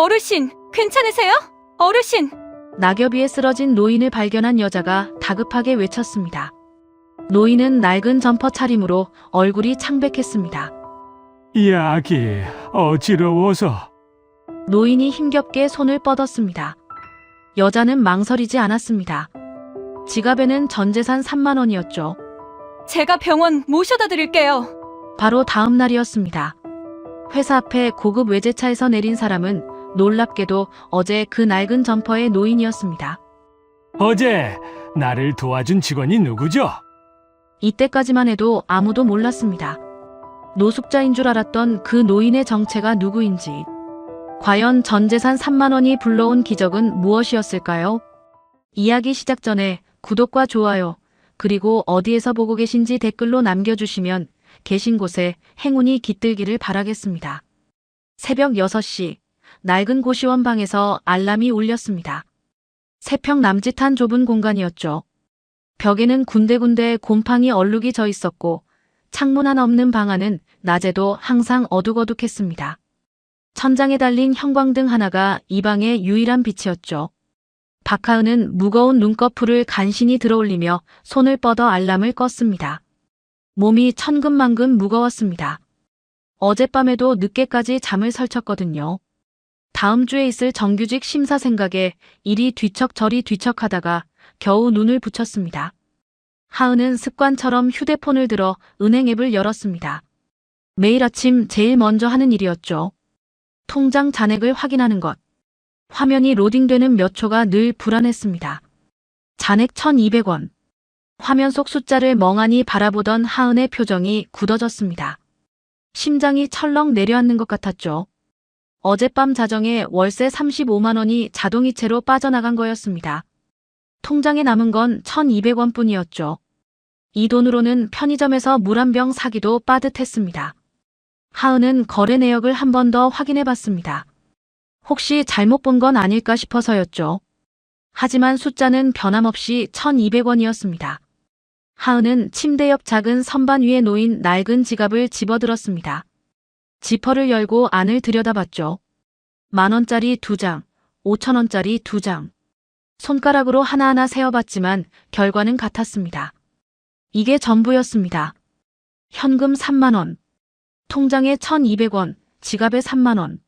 어르신, 괜찮으세요? 어르신! 낙엽 위에 쓰러진 노인을 발견한 여자가 다급하게 외쳤습니다. 노인은 낡은 점퍼 차림으로 얼굴이 창백했습니다. 약이 어지러워서. 노인이 힘겹게 손을 뻗었습니다. 여자는 망설이지 않았습니다. 지갑에는 전 재산 3만 원이었죠. 제가 병원 모셔다 드릴게요. 바로 다음 날이었습니다. 회사 앞에 고급 외제차에서 내린 사람은 놀랍게도 어제 그 낡은 점퍼의 노인이었습니다. 어제 나를 도와준 직원이 누구죠? 이때까지만 해도 아무도 몰랐습니다. 노숙자인 줄 알았던 그 노인의 정체가 누구인지. 과연 전 재산 3만 원이 불러온 기적은 무엇이었을까요? 이야기 시작 전에 구독과 좋아요, 그리고 어디에서 보고 계신지 댓글로 남겨주시면 계신 곳에 행운이 깃들기를 바라겠습니다. 새벽 6시, 낡은 고시원 방에서 알람이 울렸습니다. 3평 남짓한 좁은 공간이었죠. 벽에는 군데군데 곰팡이 얼룩이 져 있었고 창문 하나 없는 방 안은 낮에도 항상 어둑어둑했습니다. 천장에 달린 형광등 하나가 이 방의 유일한 빛이었죠. 박하은은 무거운 눈꺼풀을 간신히 들어올리며 손을 뻗어 알람을 껐습니다. 몸이 천근만근 무거웠습니다. 어젯밤에도 늦게까지 잠을 설쳤거든요. 다음 주에 있을 정규직 심사 생각에 이리 뒤척 저리 뒤척하다가 겨우 눈을 붙였습니다. 하은은 습관처럼 휴대폰을 들어 은행 앱을 열었습니다. 매일 아침 제일 먼저 하는 일이었죠. 통장 잔액을 확인하는 것. 화면이 로딩되는 몇 초가 늘 불안했습니다. 잔액 1,200원. 화면 속 숫자를 멍하니 바라보던 하은의 표정이 굳어졌습니다. 심장이 철렁 내려앉는 것 같았죠. 어젯밤 자정에 월세 35만 원이 자동이체로 빠져나간 거였습니다. 통장에 남은 건 1,200원 뿐이었죠. 이 돈으로는 편의점에서 물 한 병 사기도 빠듯했습니다. 하은은 거래 내역을 한 번 더 확인해 봤습니다. 혹시 잘못 본 건 아닐까 싶어서였죠. 하지만 숫자는 변함없이 1,200원이었습니다. 하은은 침대 옆 작은 선반 위에 놓인 낡은 지갑을 집어들었습니다. 지퍼를 열고 안을 들여다봤죠. 10,000원짜리 2장, 5,000원짜리 2장. 손가락으로 하나하나 세어봤지만 결과는 같았습니다. 이게 전부였습니다. 현금 3만 원, 통장에 1,200원, 지갑에 3만 원.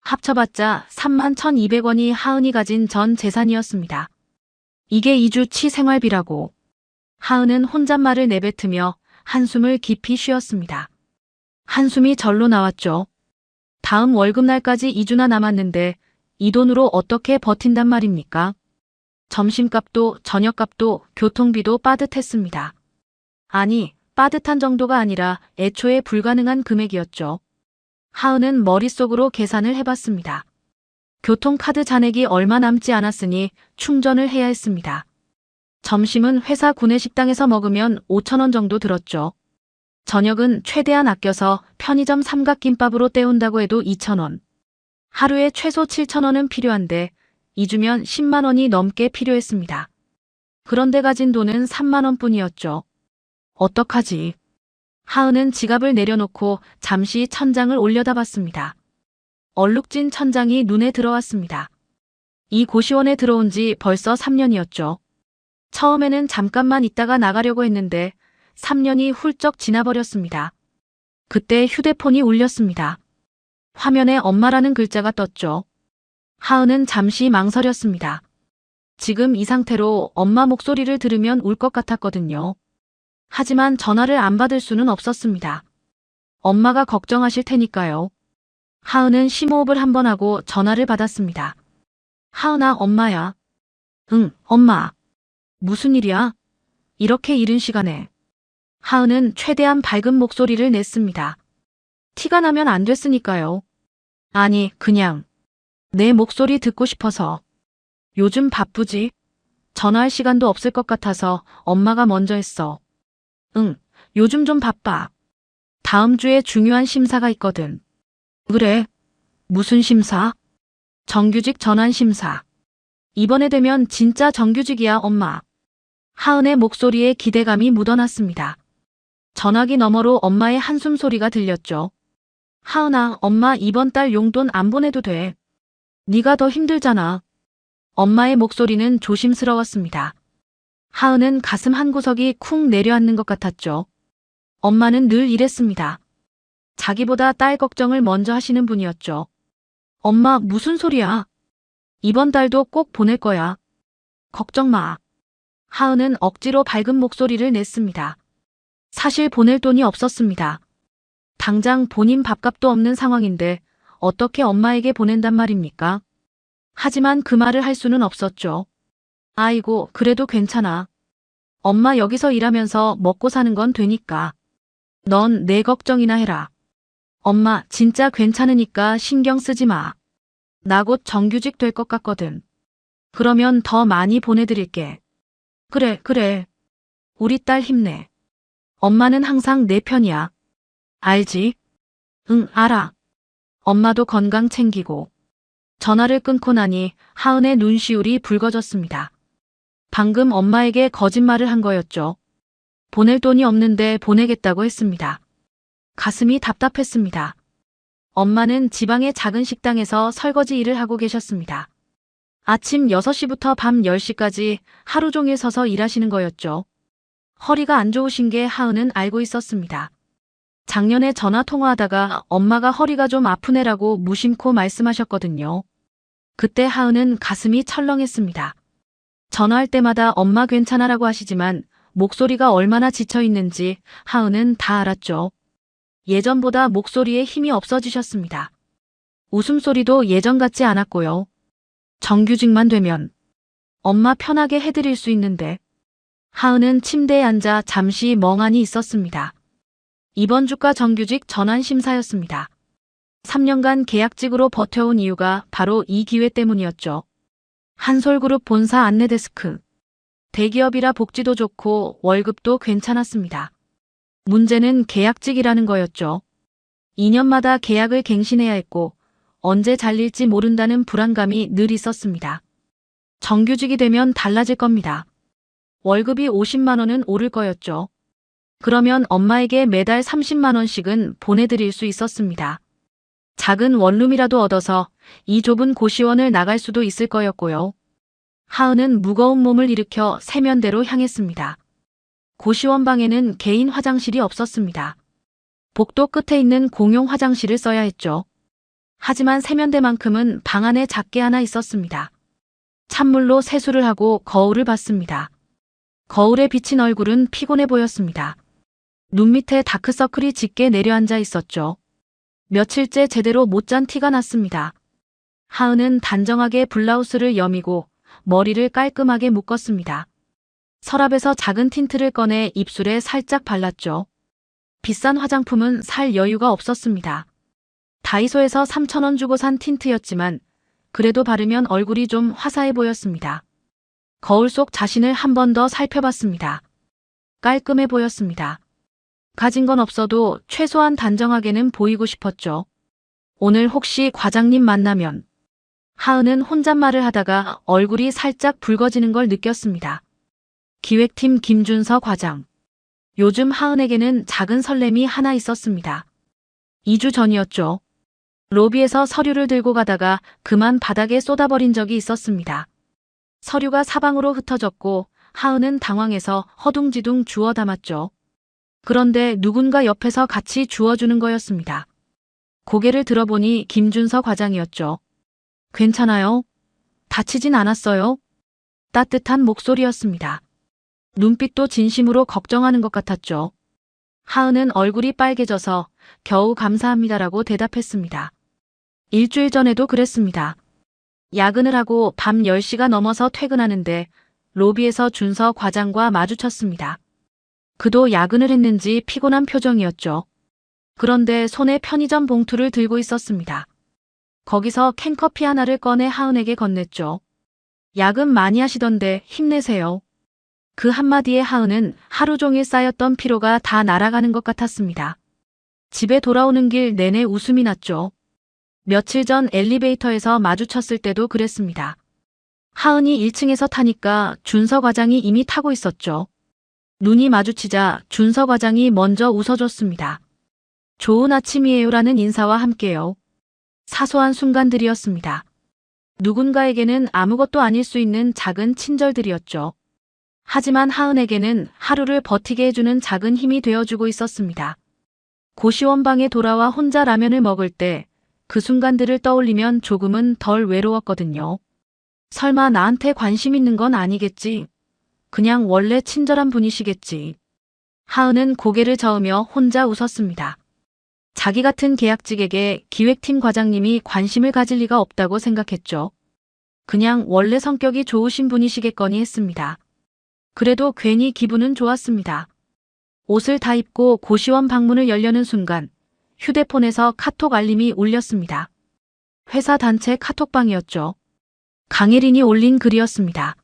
합쳐봤자 31,200원이 하은이 가진 전 재산이었습니다. 이게 2주치 생활비라고. 하은은 혼잣말을 내뱉으며 한숨을 깊이 쉬었습니다. 한숨이 절로 나왔죠. 다음 월급날까지 2주나 남았는데 이 돈으로 어떻게 버틴단 말입니까? 점심값도 저녁값도 교통비도 빠듯했습니다. 아니, 빠듯한 정도가 아니라 애초에 불가능한 금액이었죠. 하은은 머릿속으로 계산을 해봤습니다. 교통카드 잔액이 얼마 남지 않았으니 충전을 해야 했습니다. 점심은 회사 구내식당에서 먹으면 5,000원 정도 들었죠. 저녁은 최대한 아껴서 편의점 삼각김밥으로 때운다고 해도 2,000원. 하루에 최소 7,000원은 필요한데 2주면 10만 원이 넘게 필요했습니다. 그런데 가진 돈은 3만 원뿐이었죠. 어떡하지? 하은은 지갑을 내려놓고 잠시 천장을 올려다봤습니다. 얼룩진 천장이 눈에 들어왔습니다. 이 고시원에 들어온 지 벌써 3년이었죠. 처음에는 잠깐만 있다가 나가려고 했는데 3년이 훌쩍 지나버렸습니다. 그때 휴대폰이 울렸습니다. 화면에 엄마라는 글자가 떴죠. 하은은 잠시 망설였습니다. 지금 이 상태로 엄마 목소리를 들으면 울 것 같았거든요. 하지만 전화를 안 받을 수는 없었습니다. 엄마가 걱정하실 테니까요. 하은은 심호흡을 한 번 하고 전화를 받았습니다. 하은아, 엄마야. 응, 엄마. 무슨 일이야? 이렇게 이른 시간에. 하은은 최대한 밝은 목소리를 냈습니다. 티가 나면 안 됐으니까요. 아니, 그냥 내 목소리 듣고 싶어서. 요즘 바쁘지? 전화할 시간도 없을 것 같아서 엄마가 먼저 했어. 응, 요즘 좀 바빠. 다음 주에 중요한 심사가 있거든. 그래? 무슨 심사? 정규직 전환 심사. 이번에 되면 진짜 정규직이야, 엄마. 하은의 목소리에 기대감이 묻어났습니다. 전화기 너머로 엄마의 한숨 소리가 들렸죠. 하은아, 엄마 이번 달 용돈 안 보내도 돼. 네가 더 힘들잖아. 엄마의 목소리는 조심스러웠습니다. 하은은 가슴 한구석이 쿵 내려앉는 것 같았죠. 엄마는 늘 이랬습니다. 자기보다 딸 걱정을 먼저 하시는 분이었죠. 엄마, 무슨 소리야? 이번 달도 꼭 보낼 거야. 걱정 마. 하은은 억지로 밝은 목소리를 냈습니다. 사실 보낼 돈이 없었습니다. 당장 본인 밥값도 없는 상황인데 어떻게 엄마에게 보낸단 말입니까? 하지만 그 말을 할 수는 없었죠. 아이고, 그래도 괜찮아. 엄마 여기서 일하면서 먹고 사는 건 되니까. 넌 내 걱정이나 해라. 엄마, 진짜 괜찮으니까 신경 쓰지 마. 나 곧 정규직 될 것 같거든. 그러면 더 많이 보내드릴게. 그래, 그래. 우리 딸 힘내. 엄마는 항상 내 편이야. 알지? 응, 알아. 엄마도 건강 챙기고. 전화를 끊고 나니 하은의 눈시울이 붉어졌습니다. 방금 엄마에게 거짓말을 한 거였죠. 보낼 돈이 없는데 보내겠다고 했습니다. 가슴이 답답했습니다. 엄마는 지방의 작은 식당에서 설거지 일을 하고 계셨습니다. 아침 6시부터 밤 10시까지 하루 종일 서서 일하시는 거였죠. 허리가 안 좋으신 게 하은은 알고 있었습니다. 작년에 전화 통화하다가 엄마가 허리가 좀 아프네라고 무심코 말씀하셨거든요. 그때 하은은 가슴이 철렁했습니다. 전화할 때마다 엄마 괜찮아라고 하시지만 목소리가 얼마나 지쳐 있는지 하은은 다 알았죠. 예전보다 목소리에 힘이 없어지셨습니다. 웃음소리도 예전 같지 않았고요. 정규직만 되면 엄마 편하게 해드릴 수 있는데. 하은은 침대에 앉아 잠시 멍하니 있었습니다. 이번 주가 정규직 전환 심사였습니다. 3년간 계약직으로 버텨온 이유가 바로 이 기회 때문이었죠. 한솔그룹 본사 안내데스크. 대기업이라 복지도 좋고 월급도 괜찮았습니다. 문제는 계약직이라는 거였죠. 2년마다 계약을 갱신해야 했고 언제 잘릴지 모른다는 불안감이 늘 있었습니다. 정규직이 되면 달라질 겁니다. 월급이 50만 원은 오를 거였죠. 그러면 엄마에게 매달 30만 원씩은 보내드릴 수 있었습니다. 작은 원룸이라도 얻어서 이 좁은 고시원을 나갈 수도 있을 거였고요. 하은은 무거운 몸을 일으켜 세면대로 향했습니다. 고시원 방에는 개인 화장실이 없었습니다. 복도 끝에 있는 공용 화장실을 써야 했죠. 하지만 세면대만큼은 방 안에 작게 하나 있었습니다. 찬물로 세수를 하고 거울을 봤습니다. 거울에 비친 얼굴은 피곤해 보였습니다. 눈 밑에 다크서클이 짙게 내려앉아 있었죠. 며칠째 제대로 못 잔 티가 났습니다. 하은은 단정하게 블라우스를 여미고 머리를 깔끔하게 묶었습니다. 서랍에서 작은 틴트를 꺼내 입술에 살짝 발랐죠. 비싼 화장품은 살 여유가 없었습니다. 다이소에서 3,000원 주고 산 틴트였지만 그래도 바르면 얼굴이 좀 화사해 보였습니다. 거울 속 자신을 한 번 더 살펴봤습니다. 깔끔해 보였습니다. 가진 건 없어도 최소한 단정하게는 보이고 싶었죠. 오늘 혹시 과장님 만나면. 하은은 혼잣말을 하다가 얼굴이 살짝 붉어지는 걸 느꼈습니다. 기획팀 김준서 과장. 요즘 하은에게는 작은 설렘이 하나 있었습니다. 2주 전이었죠. 로비에서 서류를 들고 가다가 그만 바닥에 쏟아버린 적이 있었습니다. 서류가 사방으로 흩어졌고 하은은 당황해서 허둥지둥 주워 담았죠. 그런데 누군가 옆에서 같이 주워주는 거였습니다. 고개를 들어보니 김준서 과장이었죠. 괜찮아요? 다치진 않았어요? 따뜻한 목소리였습니다. 눈빛도 진심으로 걱정하는 것 같았죠. 하은은 얼굴이 빨개져서 겨우 감사합니다라고 대답했습니다. 일주일 전에도 그랬습니다. 야근을 하고 밤 10시가 넘어서 퇴근하는데 로비에서 준서 과장과 마주쳤습니다. 그도 야근을 했는지 피곤한 표정이었죠. 그런데 손에 편의점 봉투를 들고 있었습니다. 거기서 캔커피 하나를 꺼내 하은에게 건넸죠. 야근 많이 하시던데 힘내세요. 그 한마디에 하은은 하루 종일 쌓였던 피로가 다 날아가는 것 같았습니다. 집에 돌아오는 길 내내 웃음이 났죠. 며칠 전 엘리베이터에서 마주쳤을 때도 그랬습니다. 하은이 1층에서 타니까 준서 과장이 이미 타고 있었죠. 눈이 마주치자 준서 과장이 먼저 웃어줬습니다. 좋은 아침이에요라는 인사와 함께요. 사소한 순간들이었습니다. 누군가에게는 아무것도 아닐 수 있는 작은 친절들이었죠. 하지만 하은에게는 하루를 버티게 해주는 작은 힘이 되어주고 있었습니다. 고시원 방에 돌아와 혼자 라면을 먹을 때 그 순간들을 떠올리면 조금은 덜 외로웠거든요. 설마 나한테 관심 있는 건 아니겠지? 그냥 원래 친절한 분이시겠지. 하은은 고개를 저으며 혼자 웃었습니다. 자기 같은 계약직에게 기획팀 과장님이 관심을 가질 리가 없다고 생각했죠. 그냥 원래 성격이 좋으신 분이시겠거니 했습니다. 그래도 괜히 기분은 좋았습니다. 옷을 다 입고 고시원 방문을 열려는 순간 휴대폰에서 카톡 알림이 울렸습니다. 회사 단체 카톡방이었죠. 강혜린이 올린 글이었습니다.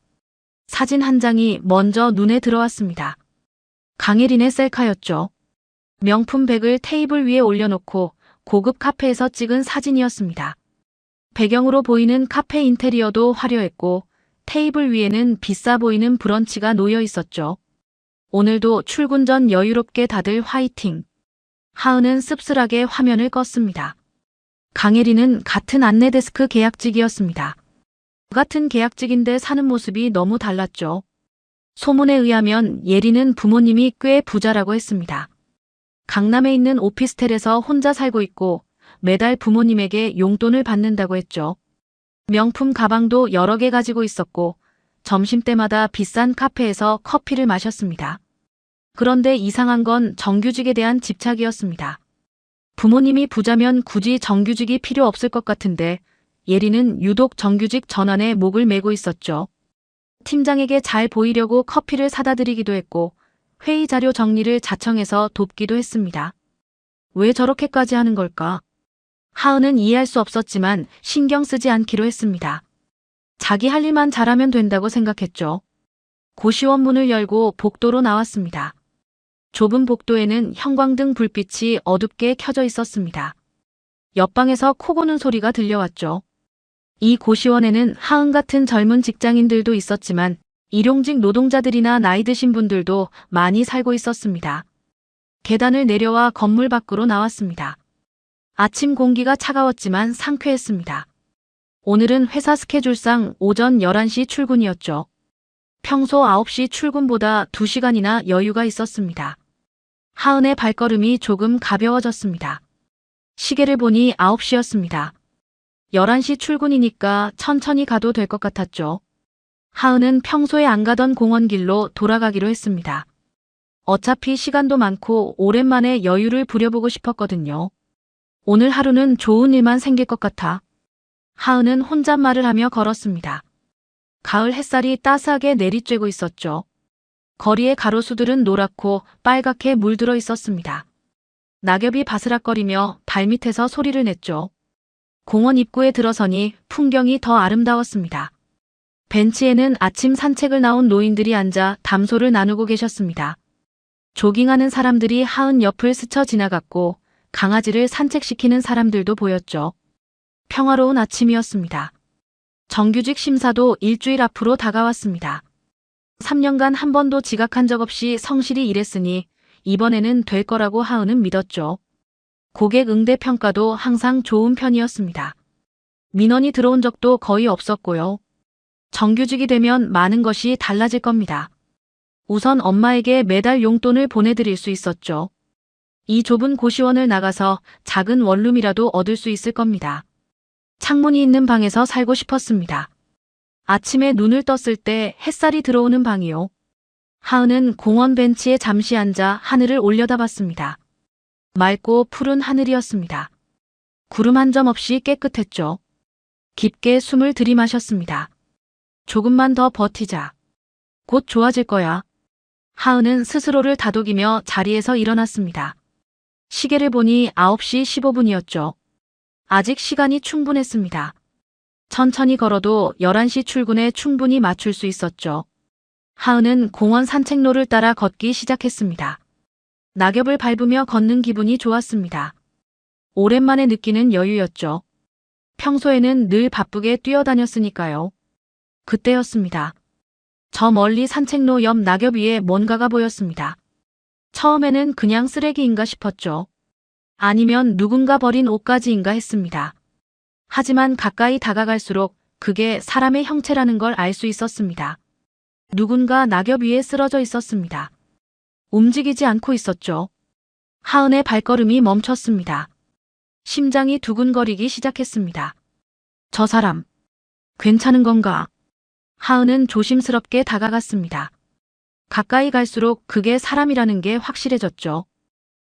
사진 한 장이 먼저 눈에 들어왔습니다. 강혜린의 셀카였죠. 명품 백을 테이블 위에 올려놓고 고급 카페에서 찍은 사진이었습니다. 배경으로 보이는 카페 인테리어도 화려했고 테이블 위에는 비싸 보이는 브런치가 놓여 있었죠. 오늘도 출근 전 여유롭게 다들 화이팅. 하은은 씁쓸하게 화면을 껐습니다. 강혜린은 같은 안내데스크 계약직이었습니다. 같은 계약직인데 사는 모습이 너무 달랐죠. 소문에 의하면 예리는 부모님이 꽤 부자라고 했습니다. 강남에 있는 오피스텔에서 혼자 살고 있고 매달 부모님에게 용돈을 받는다고 했죠. 명품 가방도 여러 개 가지고 있었고 점심때마다 비싼 카페에서 커피를 마셨습니다. 그런데 이상한 건 정규직에 대한 집착이었습니다. 부모님이 부자면 굳이 정규직이 필요 없을 것 같은데 예리는 유독 정규직 전환에 목을 메고 있었죠. 팀장에게 잘 보이려고 커피를 사다 드리기도 했고 회의 자료 정리를 자청해서 돕기도 했습니다. 왜 저렇게까지 하는 걸까? 하은은 이해할 수 없었지만 신경 쓰지 않기로 했습니다. 자기 할 일만 잘하면 된다고 생각했죠. 고시원 문을 열고 복도로 나왔습니다. 좁은 복도에는 형광등 불빛이 어둡게 켜져 있었습니다. 옆방에서 코 고는 소리가 들려왔죠. 이 고시원에는 하은 같은 젊은 직장인들도 있었지만 일용직 노동자들이나 나이 드신 분들도 많이 살고 있었습니다. 계단을 내려와 건물 밖으로 나왔습니다. 아침 공기가 차가웠지만 상쾌했습니다. 오늘은 회사 스케줄상 오전 11시 출근이었죠. 평소 9시 출근보다 2시간이나 여유가 있었습니다. 하은의 발걸음이 조금 가벼워졌습니다. 시계를 보니 9시였습니다. 11시 출근이니까 천천히 가도 될 것 같았죠. 하은은 평소에 안 가던 공원길로 돌아가기로 했습니다. 어차피 시간도 많고 오랜만에 여유를 부려보고 싶었거든요. 오늘 하루는 좋은 일만 생길 것 같아. 하은은 혼잣말을 하며 걸었습니다. 가을 햇살이 따스하게 내리쬐고 있었죠. 거리의 가로수들은 노랗고 빨갛게 물들어 있었습니다. 낙엽이 바스락거리며 발밑에서 소리를 냈죠. 공원 입구에 들어서니 풍경이 더 아름다웠습니다. 벤치에는 아침 산책을 나온 노인들이 앉아 담소를 나누고 계셨습니다. 조깅하는 사람들이 하은 옆을 스쳐 지나갔고 강아지를 산책시키는 사람들도 보였죠. 평화로운 아침이었습니다. 정규직 심사도 일주일 앞으로 다가왔습니다. 3년간 한 번도 지각한 적 없이 성실히 일했으니 이번에는 될 거라고 하은은 믿었죠. 고객 응대 평가도 항상 좋은 편이었습니다. 민원이 들어온 적도 거의 없었고요. 정규직이 되면 많은 것이 달라질 겁니다. 우선 엄마에게 매달 용돈을 보내드릴 수 있었죠. 이 좁은 고시원을 나가서 작은 원룸이라도 얻을 수 있을 겁니다. 창문이 있는 방에서 살고 싶었습니다. 아침에 눈을 떴을 때 햇살이 들어오는 방이요. 하은은 공원 벤치에 잠시 앉아 하늘을 올려다봤습니다. 맑고 푸른 하늘이었습니다. 구름 한 점 없이 깨끗했죠. 깊게 숨을 들이마셨습니다. 조금만 더 버티자. 곧 좋아질 거야. 하은은 스스로를 다독이며 자리에서 일어났습니다. 시계를 보니 9시 15분이었죠. 아직 시간이 충분했습니다. 천천히 걸어도 11시 출근에 충분히 맞출 수 있었죠. 하은은 공원 산책로를 따라 걷기 시작했습니다. 낙엽을 밟으며 걷는 기분이 좋았습니다. 오랜만에 느끼는 여유였죠. 평소에는 늘 바쁘게 뛰어다녔으니까요. 그때였습니다. 저 멀리 산책로 옆 낙엽 위에 뭔가가 보였습니다. 처음에는 그냥 쓰레기인가 싶었죠. 아니면 누군가 버린 옷가지인가 했습니다. 하지만 가까이 다가갈수록 그게 사람의 형체라는 걸 알 수 있었습니다. 누군가 낙엽 위에 쓰러져 있었습니다. 움직이지 않고 있었죠. 하은의 발걸음이 멈췄습니다. 심장이 두근거리기 시작했습니다. 저 사람, 괜찮은 건가? 하은은 조심스럽게 다가갔습니다. 가까이 갈수록 그게 사람이라는 게 확실해졌죠.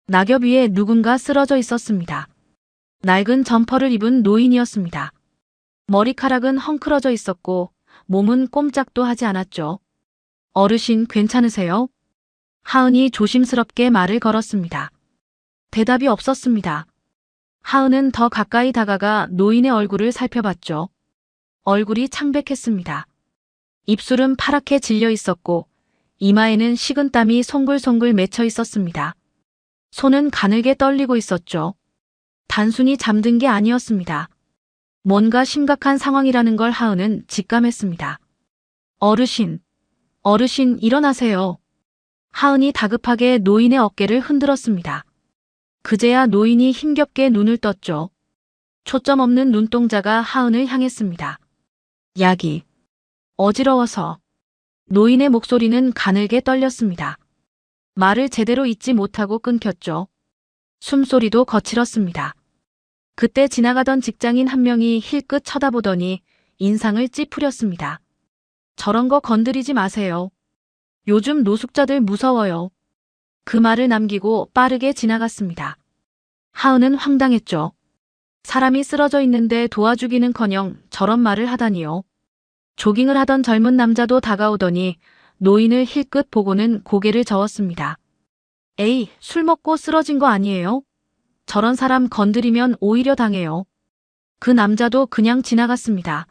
낙엽 위에 누군가 쓰러져 있었습니다. 낡은 점퍼를 입은 노인이었습니다. 머리카락은 헝클어져 있었고 몸은 꼼짝도 하지 않았죠. 어르신 괜찮으세요? 하은이 조심스럽게 말을 걸었습니다. 대답이 없었습니다. 하은은 더 가까이 다가가 노인의 얼굴을 살펴봤죠. 얼굴이 창백했습니다. 입술은 파랗게 질려 있었고 이마에는 식은땀이 송글송글 맺혀 있었습니다. 손은 가늘게 떨리고 있었죠. 단순히 잠든 게 아니었습니다. 뭔가 심각한 상황이라는 걸 하은은 직감했습니다. 어르신, 어르신 일어나세요. 하은이 다급하게 노인의 어깨를 흔들었습니다. 그제야 노인이 힘겹게 눈을 떴죠. 초점 없는 눈동자가 하은을 향했습니다. 약이 어지러워서. 노인의 목소리는 가늘게 떨렸습니다. 말을 제대로 잇지 못하고 끊겼죠. 숨소리도 거칠었습니다. 그때 지나가던 직장인 한 명이 힐끗 쳐다보더니 인상을 찌푸렸습니다. 저런 거 건드리지 마세요. 요즘 노숙자들 무서워요. 그 말을 남기고 빠르게 지나갔습니다. 하은은 황당했죠. 사람이 쓰러져 있는데 도와주기는커녕 저런 말을 하다니요. 조깅을 하던 젊은 남자도 다가오더니 노인을 힐끗 보고는 고개를 저었습니다. 에이, 술 먹고 쓰러진 거 아니에요? 저런 사람 건드리면 오히려 당해요. 그 남자도 그냥 지나갔습니다.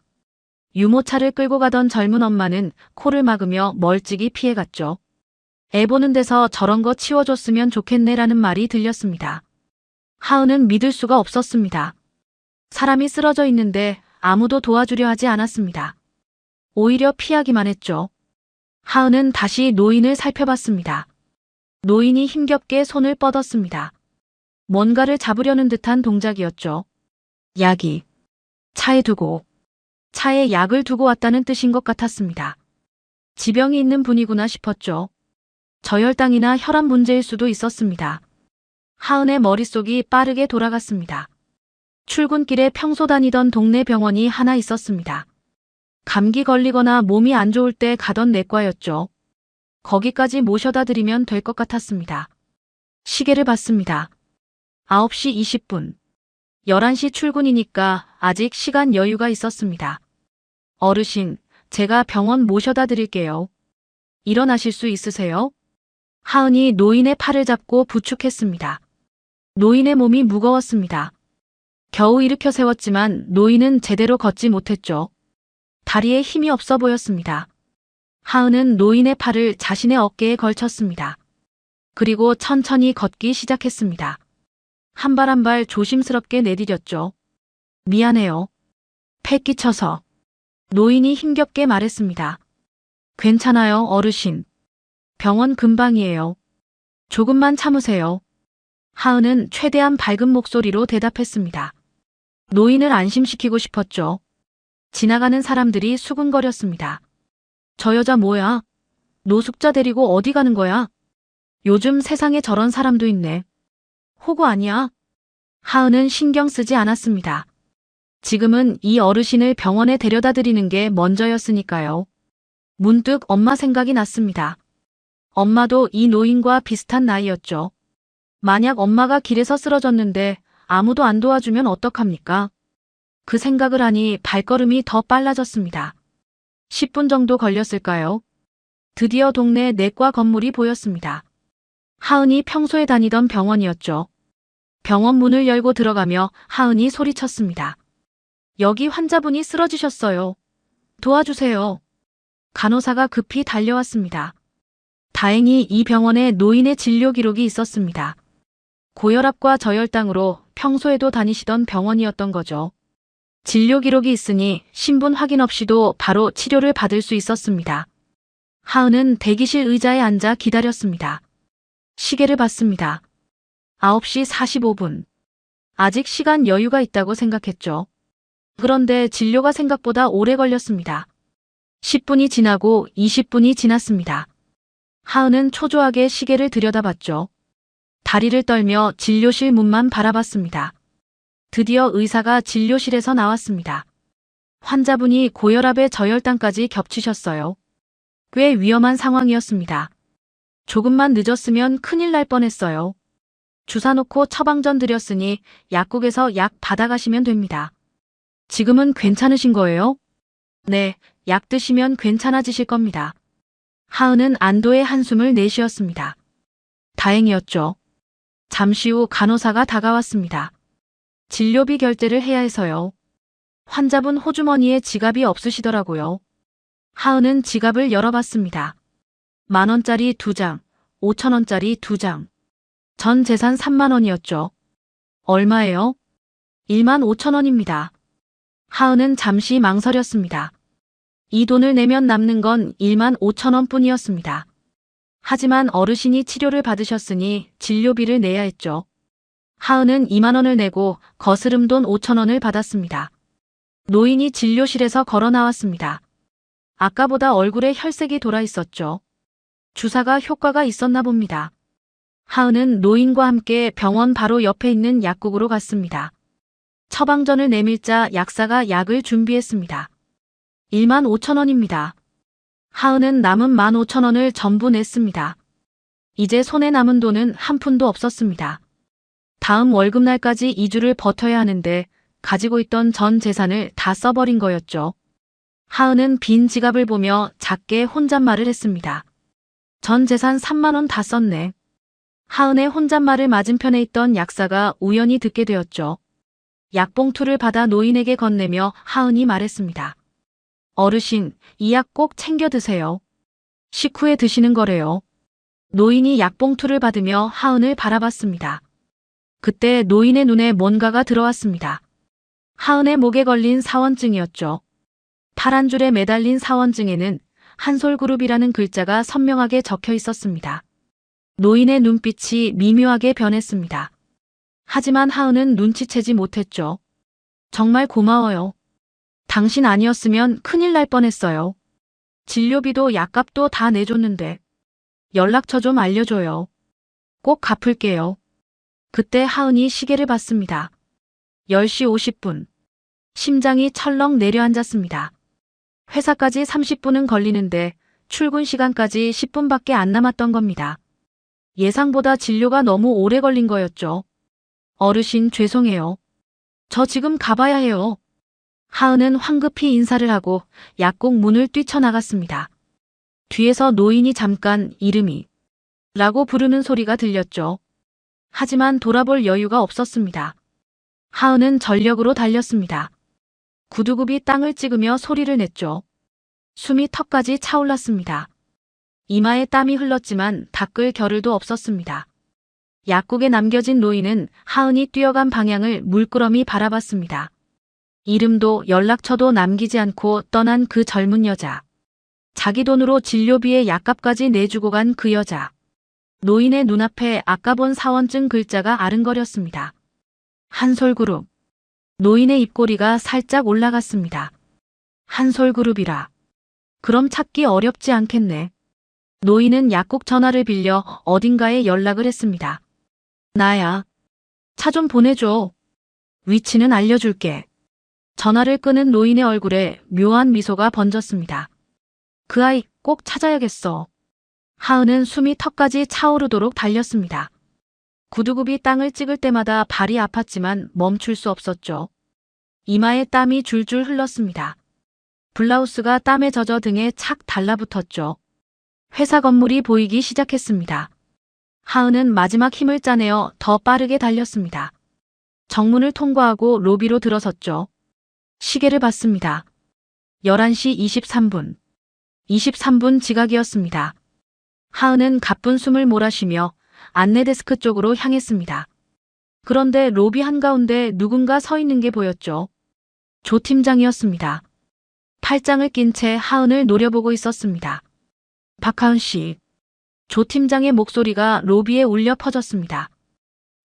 유모차를 끌고 가던 젊은 엄마는 코를 막으며 멀찍이 피해갔죠. 애 보는 데서 저런 거 치워줬으면 좋겠네라는 말이 들렸습니다. 하은은 믿을 수가 없었습니다. 사람이 쓰러져 있는데 아무도 도와주려 하지 않았습니다. 오히려 피하기만 했죠. 하은은 다시 노인을 살펴봤습니다. 노인이 힘겹게 손을 뻗었습니다. 뭔가를 잡으려는 듯한 동작이었죠. 약이 차에 두고, 차에 약을 두고 왔다는 뜻인 것 같았습니다. 지병이 있는 분이구나 싶었죠. 저혈당이나 혈압 문제일 수도 있었습니다. 하은의 머릿속이 빠르게 돌아갔습니다. 출근길에 평소 다니던 동네 병원이 하나 있었습니다. 감기 걸리거나 몸이 안 좋을 때 가던 내과였죠. 거기까지 모셔다 드리면 될 것 같았습니다. 시계를 봤습니다. 9시 20분. 11시 출근이니까 아직 시간 여유가 있었습니다. 어르신, 제가 병원 모셔다 드릴게요. 일어나실 수 있으세요? 하은이 노인의 팔을 잡고 부축했습니다. 노인의 몸이 무거웠습니다. 겨우 일으켜 세웠지만 노인은 제대로 걷지 못했죠. 다리에 힘이 없어 보였습니다. 하은은 노인의 팔을 자신의 어깨에 걸쳤습니다. 그리고 천천히 걷기 시작했습니다. 한 발 한 발 조심스럽게 내디뎠죠. 미안해요. 패 끼쳐서. 노인이 힘겹게 말했습니다. 괜찮아요, 어르신. 병원 금방이에요. 조금만 참으세요. 하은은 최대한 밝은 목소리로 대답했습니다. 노인을 안심시키고 싶었죠. 지나가는 사람들이 수군거렸습니다. 저 여자 뭐야? 노숙자 데리고 어디 가는 거야? 요즘 세상에 저런 사람도 있네. 호구 아니야? 하은은 신경 쓰지 않았습니다. 지금은 이 어르신을 병원에 데려다 드리는 게 먼저였으니까요. 문득 엄마 생각이 났습니다. 엄마도 이 노인과 비슷한 나이였죠. 만약 엄마가 길에서 쓰러졌는데 아무도 안 도와주면 어떡합니까? 그 생각을 하니 발걸음이 더 빨라졌습니다. 10분 정도 걸렸을까요? 드디어 동네 내과 건물이 보였습니다. 하은이 평소에 다니던 병원이었죠. 병원 문을 열고 들어가며 하은이 소리쳤습니다. 여기 환자분이 쓰러지셨어요. 도와주세요. 간호사가 급히 달려왔습니다. 다행히 이 병원에 노인의 진료 기록이 있었습니다. 고혈압과 저혈당으로 평소에도 다니시던 병원이었던 거죠. 진료 기록이 있으니 신분 확인 없이도 바로 치료를 받을 수 있었습니다. 하은은 대기실 의자에 앉아 기다렸습니다. 시계를 봤습니다. 9시 45분. 아직 시간 여유가 있다고 생각했죠. 그런데 진료가 생각보다 오래 걸렸습니다. 10분이 지나고 20분이 지났습니다. 하은은 초조하게 시계를 들여다봤죠. 다리를 떨며 진료실 문만 바라봤습니다. 드디어 의사가 진료실에서 나왔습니다. 환자분이 고혈압에 저혈당까지 겹치셨어요. 꽤 위험한 상황이었습니다. 조금만 늦었으면 큰일 날 뻔했어요. 주사 놓고 처방전 드렸으니 약국에서 약 받아가시면 됩니다. 지금은 괜찮으신 거예요? 네, 약 드시면 괜찮아지실 겁니다. 하은은 안도의 한숨을 내쉬었습니다. 다행이었죠. 잠시 후 간호사가 다가왔습니다. 진료비 결제를 해야 해서요. 환자분 호주머니에 지갑이 없으시더라고요. 하은은 지갑을 열어봤습니다. 10,000원짜리 2장, 5,000원짜리 2장. 전 재산 30,000원이었죠. 얼마예요? 15,000원입니다. 하은은 잠시 망설였습니다. 이 돈을 내면 남는 건 15,000원 뿐이었습니다. 하지만 어르신이 치료를 받으셨으니 진료비를 내야 했죠. 하은은 20,000원을 내고 거스름 돈 5,000원을 받았습니다. 노인이 진료실에서 걸어 나왔습니다. 아까보다 얼굴에 혈색이 돌아 있었죠. 주사가 효과가 있었나 봅니다. 하은은 노인과 함께 병원 바로 옆에 있는 약국으로 갔습니다. 처방전을 내밀자 약사가 약을 준비했습니다. 15,000원입니다. 하은은 남은 15,000원을 전부 냈습니다. 이제 손에 남은 돈은 한 푼도 없었습니다. 다음 월급날까지 2주를 버텨야 하는데 가지고 있던 전 재산을 다 써버린 거였죠. 하은은 빈 지갑을 보며 작게 혼잣말을 했습니다. 전 재산 30,000원 다 썼네. 하은의 혼잣말을 맞은편에 있던 약사가 우연히 듣게 되었죠. 약봉투를 받아 노인에게 건네며 하은이 말했습니다. 어르신, 이 약 꼭 챙겨 드세요. 식후에 드시는 거래요. 노인이 약봉투를 받으며 하은을 바라봤습니다. 그때 노인의 눈에 뭔가가 들어왔습니다. 하은의 목에 걸린 사원증이었죠. 파란 줄에 매달린 사원증에는 한솔그룹이라는 글자가 선명하게 적혀 있었습니다. 노인의 눈빛이 미묘하게 변했습니다. 하지만 하은은 눈치채지 못했죠. 정말 고마워요. 당신 아니었으면 큰일 날 뻔했어요. 진료비도 약값도 다 내줬는데. 연락처 좀 알려줘요. 꼭 갚을게요. 그때 하은이 시계를 봤습니다. 10시 50분. 심장이 철렁 내려앉았습니다. 회사까지 30분은 걸리는데 출근 시간까지 10분밖에 안 남았던 겁니다. 예상보다 진료가 너무 오래 걸린 거였죠. 어르신 죄송해요. 저 지금 가봐야 해요. 하은은 황급히 인사를 하고 약국 문을 뛰쳐나갔습니다. 뒤에서 노인이 잠깐 이름이 라고 부르는 소리가 들렸죠. 하지만 돌아볼 여유가 없었습니다. 하은은 전력으로 달렸습니다. 구두굽이 땅을 찍으며 소리를 냈죠. 숨이 턱까지 차올랐습니다. 이마에 땀이 흘렀지만 닦을 겨를도 없었습니다. 약국에 남겨진 노인은 하은이 뛰어간 방향을 물끄러미 바라봤습니다. 이름도 연락처도 남기지 않고 떠난 그 젊은 여자. 자기 돈으로 진료비에 약값까지 내주고 간 그 여자. 노인의 눈앞에 아까 본 사원증 글자가 아른거렸습니다. 한솔그룹. 노인의 입꼬리가 살짝 올라갔습니다. 한솔그룹이라. 그럼 찾기 어렵지 않겠네. 노인은 약국 전화를 빌려 어딘가에 연락을 했습니다. 나야. 차 좀 보내줘. 위치는 알려줄게. 전화를 끄는 노인의 얼굴에 묘한 미소가 번졌습니다. 그 아이 꼭 찾아야겠어. 하은은 숨이 턱까지 차오르도록 달렸습니다. 구두굽이 땅을 찍을 때마다 발이 아팠지만 멈출 수 없었죠. 이마에 땀이 줄줄 흘렀습니다. 블라우스가 땀에 젖어 등에 착 달라붙었죠. 회사 건물이 보이기 시작했습니다. 하은은 마지막 힘을 짜내어 더 빠르게 달렸습니다. 정문을 통과하고 로비로 들어섰죠. 시계를 봤습니다. 11시 23분. 23분 지각이었습니다. 하은은 가쁜 숨을 몰아쉬며 안내 데스크 쪽으로 향했습니다. 그런데 로비 한가운데 누군가 서 있는 게 보였죠. 조 팀장이었습니다. 팔짱을 낀 채 하은을 노려보고 있었습니다. 박하은 씨. 조 팀장의 목소리가 로비에 울려 퍼졌습니다.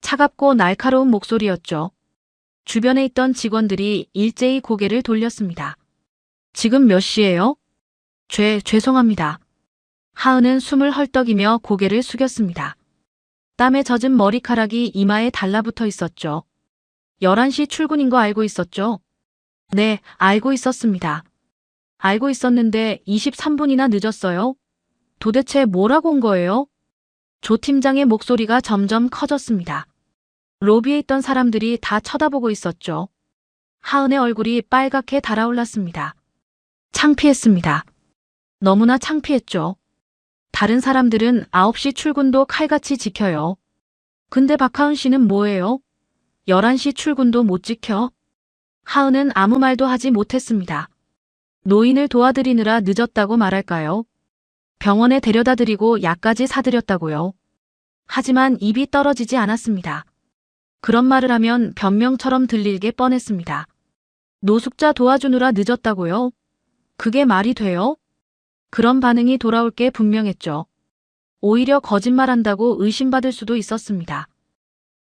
차갑고 날카로운 목소리였죠. 주변에 있던 직원들이 일제히 고개를 돌렸습니다. 지금 몇 시예요? 죄송합니다. 하은은 숨을 헐떡이며 고개를 숙였습니다. 땀에 젖은 머리카락이 이마에 달라붙어 있었죠. 11시 출근인 거 알고 있었죠? 네, 알고 있었습니다. 알고 있었는데 23분이나 늦었어요? 도대체 뭐라고 온 거예요? 조 팀장의 목소리가 점점 커졌습니다. 로비에 있던 사람들이 다 쳐다보고 있었죠. 하은의 얼굴이 빨갛게 달아올랐습니다. 창피했습니다. 너무나 창피했죠. 다른 사람들은 9시 출근도 칼같이 지켜요. 근데 박하은 씨는 뭐예요? 11시 출근도 못 지켜? 하은은 아무 말도 하지 못했습니다. 노인을 도와드리느라 늦었다고 말할까요? 병원에 데려다 드리고 약까지 사드렸다고요. 하지만 입이 떨어지지 않았습니다. 그런 말을 하면 변명처럼 들릴 게 뻔했습니다. 노숙자 도와주느라 늦었다고요? 그게 말이 돼요? 그런 반응이 돌아올 게 분명했죠. 오히려 거짓말한다고 의심받을 수도 있었습니다.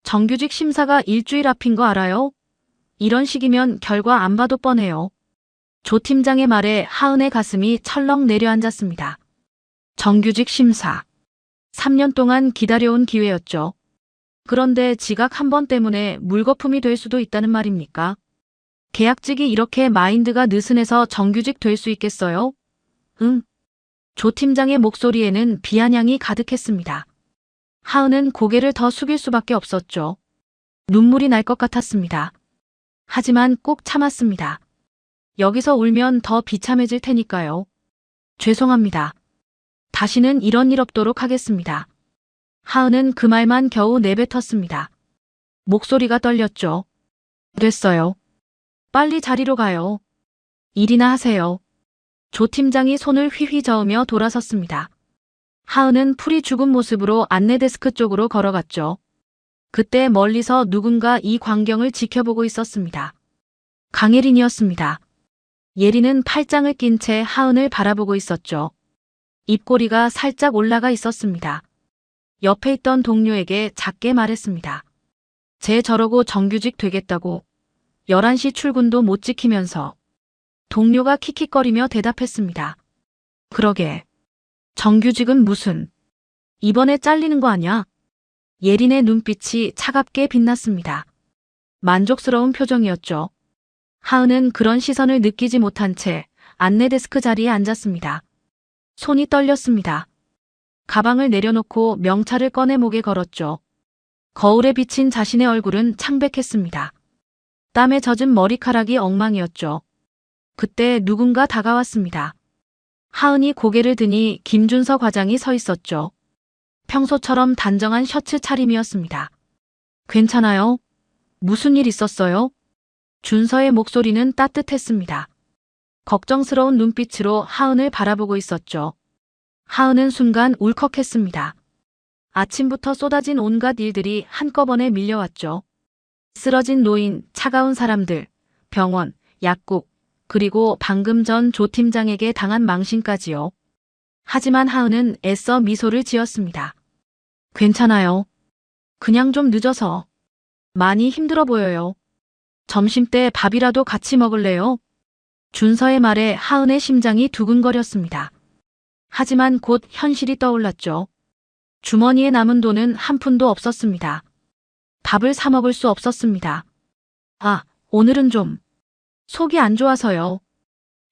정규직 심사가 일주일 앞인 거 알아요? 이런 식이면 결과 안 봐도 뻔해요. 조 팀장의 말에 하은의 가슴이 철렁 내려앉았습니다. 정규직 심사. 3년 동안 기다려온 기회였죠. 그런데 지각 한 번 때문에 물거품이 될 수도 있다는 말입니까? 계약직이 이렇게 마인드가 느슨해서 정규직 될 수 있겠어요? 응. 조 팀장의 목소리에는 비아냥이 가득했습니다. 하은은 고개를 더 숙일 수밖에 없었죠. 눈물이 날 것 같았습니다. 하지만 꼭 참았습니다. 여기서 울면 더 비참해질 테니까요. 죄송합니다. 다시는 이런 일 없도록 하겠습니다. 하은은 그 말만 겨우 내뱉었습니다. 목소리가 떨렸죠. 됐어요. 빨리 자리로 가요. 일이나 하세요. 조 팀장이 손을 휘휘 저으며 돌아섰습니다. 하은은 풀이 죽은 모습으로 안내데스크 쪽으로 걸어갔죠. 그때 멀리서 누군가 이 광경을 지켜보고 있었습니다. 강예린이었습니다. 예린은 팔짱을 낀 채 하은을 바라보고 있었죠. 입꼬리가 살짝 올라가 있었습니다. 옆에 있던 동료에게 작게 말했습니다. 쟤 저러고 정규직 되겠다고 11시 출근도 못 지키면서. 동료가 킥킥거리며 대답했습니다. 그러게. 정규직은 무슨. 이번에 잘리는 거 아냐? 예린의 눈빛이 차갑게 빛났습니다. 만족스러운 표정이었죠. 하은은 그런 시선을 느끼지 못한 채 안내데스크 자리에 앉았습니다. 손이 떨렸습니다. 가방을 내려놓고 명찰을 꺼내 목에 걸었죠. 거울에 비친 자신의 얼굴은 창백했습니다. 땀에 젖은 머리카락이 엉망이었죠. 그때 누군가 다가왔습니다. 하은이 고개를 드니 김준서 과장이 서 있었죠. 평소처럼 단정한 셔츠 차림이었습니다. 괜찮아요? 무슨 일 있었어요? 준서의 목소리는 따뜻했습니다. 걱정스러운 눈빛으로 하은을 바라보고 있었죠. 하은은 순간 울컥했습니다. 아침부터 쏟아진 온갖 일들이 한꺼번에 밀려왔죠. 쓰러진 노인, 차가운 사람들, 병원, 약국, 그리고 방금 전 조 팀장에게 당한 망신까지요. 하지만 하은은 애써 미소를 지었습니다. 괜찮아요. 그냥 좀 늦어서. 많이 힘들어 보여요. 점심때 밥이라도 같이 먹을래요? 준서의 말에 하은의 심장이 두근거렸습니다. 하지만 곧 현실이 떠올랐죠. 주머니에 남은 돈은 한 푼도 없었습니다. 밥을 사 먹을 수 없었습니다. 아, 오늘은 좀 속이 안 좋아서요.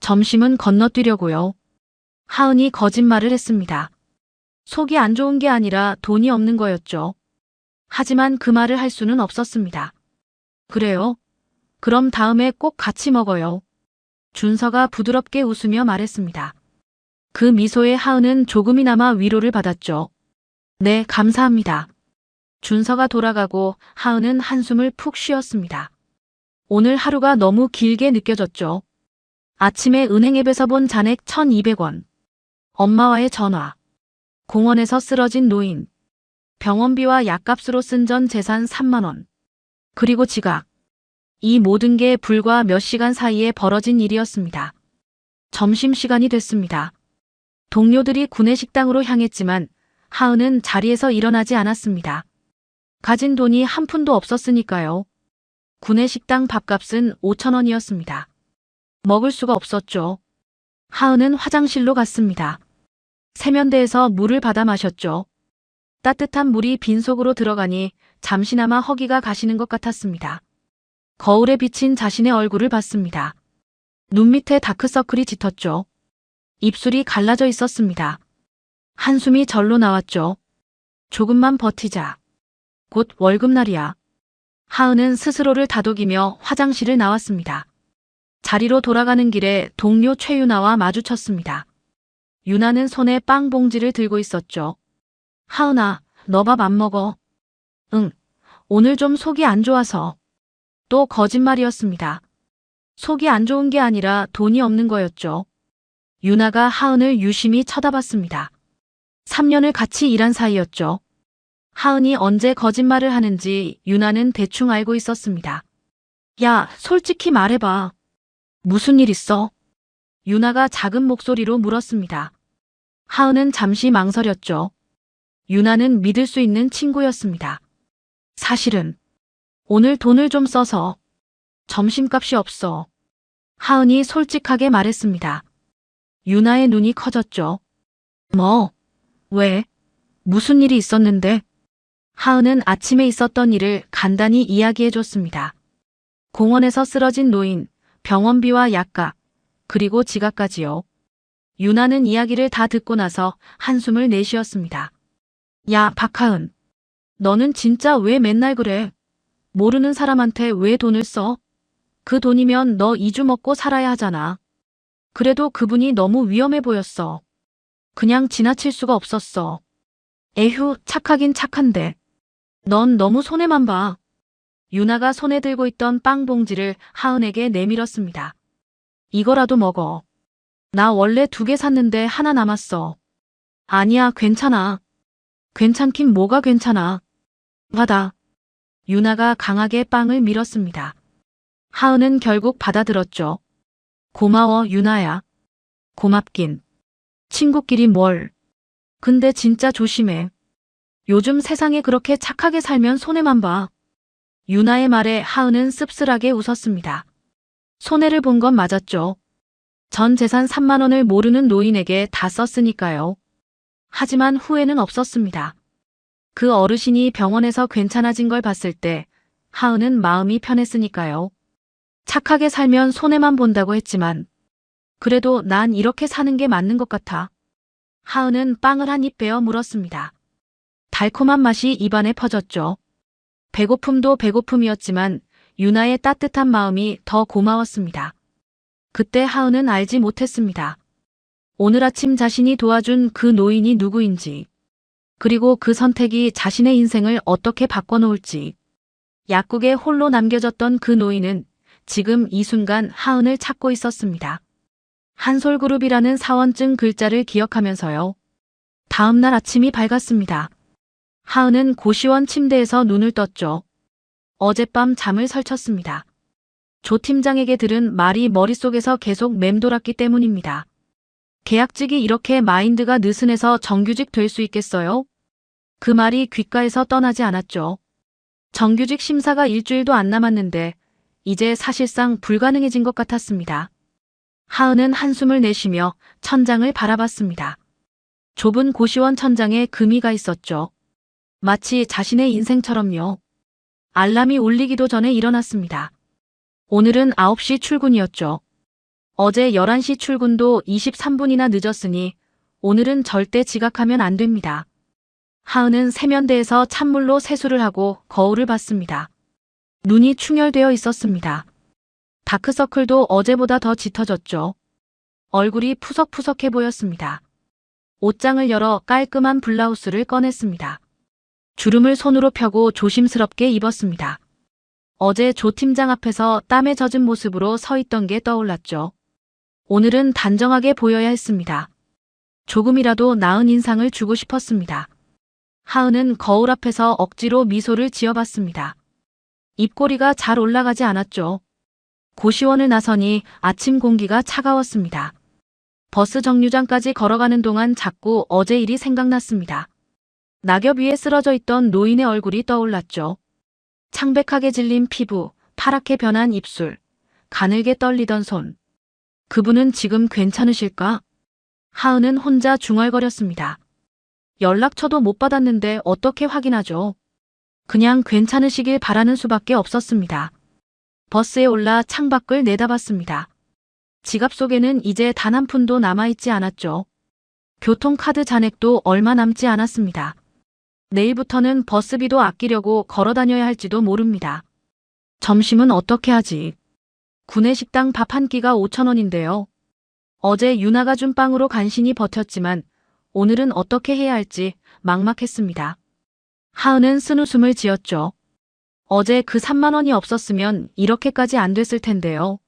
점심은 건너뛰려고요. 하은이 거짓말을 했습니다. 속이 안 좋은 게 아니라 돈이 없는 거였죠. 하지만 그 말을 할 수는 없었습니다. 그래요? 그럼 다음에 꼭 같이 먹어요. 준서가 부드럽게 웃으며 말했습니다. 그 미소에 하은은 조금이나마 위로를 받았죠. 네, 감사합니다. 준서가 돌아가고 하은은 한숨을 푹 쉬었습니다. 오늘 하루가 너무 길게 느껴졌죠. 아침에 은행앱에서 본 잔액 1,200원. 엄마와의 전화. 공원에서 쓰러진 노인. 병원비와 약값으로 쓴 전 재산 3만 원. 그리고 지각. 이 모든 게 불과 몇 시간 사이에 벌어진 일이었습니다. 점심시간이 됐습니다. 동료들이 구내식당으로 향했지만 하은은 자리에서 일어나지 않았습니다. 가진 돈이 한 푼도 없었으니까요. 구내식당 밥값은 5,000원이었습니다. 먹을 수가 없었죠. 하은은 화장실로 갔습니다. 세면대에서 물을 받아 마셨죠. 따뜻한 물이 빈속으로 들어가니 잠시나마 허기가 가시는 것 같았습니다. 거울에 비친 자신의 얼굴을 봤습니다. 눈 밑에 다크서클이 짙었죠. 입술이 갈라져 있었습니다. 한숨이 절로 나왔죠. 조금만 버티자. 곧 월급날이야. 하은은 스스로를 다독이며 화장실을 나왔습니다. 자리로 돌아가는 길에 동료 최유나와 마주쳤습니다. 유나는 손에 빵 봉지를 들고 있었죠. 하은아, 너 밥 안 먹어? 응, 오늘 좀 속이 안 좋아서. 또 거짓말이었습니다. 속이 안 좋은 게 아니라 돈이 없는 거였죠. 유나가 하은을 유심히 쳐다봤습니다. 3년을 같이 일한 사이였죠. 하은이 언제 거짓말을 하는지 유나는 대충 알고 있었습니다. 야, 솔직히 말해봐. 무슨 일 있어? 유나가 작은 목소리로 물었습니다. 하은은 잠시 망설였죠. 유나는 믿을 수 있는 친구였습니다. 사실은 오늘 돈을 좀 써서 점심값이 없어. 하은이 솔직하게 말했습니다. 유나의 눈이 커졌죠. 뭐? 왜? 무슨 일이 있었는데? 하은은 아침에 있었던 일을 간단히 이야기해 줬습니다. 공원에서 쓰러진 노인, 병원비와 약값, 그리고 지갑까지요. 유나는 이야기를 다 듣고 나서 한숨을 내쉬었습니다. 야, 박하은. 너는 진짜 왜 맨날 그래? 모르는 사람한테 왜 돈을 써? 그 돈이면 너 2주 먹고 살아야 하잖아. 그래도 그분이 너무 위험해 보였어. 그냥 지나칠 수가 없었어. 에휴, 착하긴 착한데. 넌 너무 손해만 봐. 유나가 손에 들고 있던 빵 봉지를 하은에게 내밀었습니다. 이거라도 먹어. 나 원래 2개 샀는데 하나 남았어. 아니야, 괜찮아. 괜찮긴 뭐가 괜찮아. 받아. 유나가 강하게 빵을 밀었습니다. 하은은 결국 받아들었죠. 고마워, 유나야. 고맙긴. 친구끼리 뭘. 근데 진짜 조심해. 요즘 세상에 그렇게 착하게 살면 손해만 봐. 유나의 말에 하은은 씁쓸하게 웃었습니다. 손해를 본 건 맞았죠. 전 재산 3만 원을 모르는 노인에게 다 썼으니까요. 하지만 후회는 없었습니다. 그 어르신이 병원에서 괜찮아진 걸 봤을 때 하은은 마음이 편했으니까요. 착하게 살면 손해만 본다고 했지만 그래도 난 이렇게 사는 게 맞는 것 같아. 하은은 빵을 한 입 베어 물었습니다. 달콤한 맛이 입안에 퍼졌죠. 배고픔도 배고픔이었지만 유나의 따뜻한 마음이 더 고마웠습니다. 그때 하은은 알지 못했습니다. 오늘 아침 자신이 도와준 그 노인이 누구인지, 그리고 그 선택이 자신의 인생을 어떻게 바꿔놓을지. 약국에 홀로 남겨졌던 그 노인은 지금 이 순간 하은을 찾고 있었습니다. 한솔그룹이라는 사원증 글자를 기억하면서요. 다음 날 아침이 밝았습니다. 하은은 고시원 침대에서 눈을 떴죠. 어젯밤 잠을 설쳤습니다. 조 팀장에게 들은 말이 머릿속에서 계속 맴돌았기 때문입니다. 계약직이 이렇게 마인드가 느슨해서 정규직 될 수 있겠어요? 그 말이 귓가에서 떠나지 않았죠. 정규직 심사가 일주일도 안 남았는데 이제 사실상 불가능해진 것 같았습니다. 하은은 한숨을 내쉬며 천장을 바라봤습니다. 좁은 고시원 천장에 금이가 있었죠. 마치 자신의 인생처럼요. 알람이 울리기도 전에 일어났습니다. 오늘은 9시 출근이었죠. 어제 11시 출근도 23분이나 늦었으니 오늘은 절대 지각하면 안 됩니다. 하은은 세면대에서 찬물로 세수를 하고 거울을 봤습니다. 눈이 충혈되어 있었습니다. 다크서클도 어제보다 더 짙어졌죠. 얼굴이 푸석푸석해 보였습니다. 옷장을 열어 깔끔한 블라우스를 꺼냈습니다. 주름을 손으로 펴고 조심스럽게 입었습니다. 어제 조 팀장 앞에서 땀에 젖은 모습으로 서 있던 게 떠올랐죠. 오늘은 단정하게 보여야 했습니다. 조금이라도 나은 인상을 주고 싶었습니다. 하은은 거울 앞에서 억지로 미소를 지어봤습니다. 입꼬리가 잘 올라가지 않았죠. 고시원을 나서니 아침 공기가 차가웠습니다. 버스 정류장까지 걸어가는 동안 자꾸 어제 일이 생각났습니다. 낙엽 위에 쓰러져 있던 노인의 얼굴이 떠올랐죠. 창백하게 질린 피부, 파랗게 변한 입술, 가늘게 떨리던 손. 그분은 지금 괜찮으실까? 하은은 혼자 중얼거렸습니다. 연락처도 못 받았는데 어떻게 확인하죠? 그냥 괜찮으시길 바라는 수밖에 없었습니다. 버스에 올라 창밖을 내다봤습니다. 지갑 속에는 이제 단 한 푼도 남아있지 않았죠. 교통카드 잔액도 얼마 남지 않았습니다. 내일부터는 버스비도 아끼려고 걸어 다녀야 할지도 모릅니다. 점심은 어떻게 하지? 구내식당 밥 한 끼가 5,000원인데요. 어제 유나가 준 빵으로 간신히 버텼지만 오늘은 어떻게 해야 할지 막막했습니다. 하은은 쓴웃음을 지었죠. 어제 그 3만 원이 없었으면 이렇게까지 안 됐을 텐데요.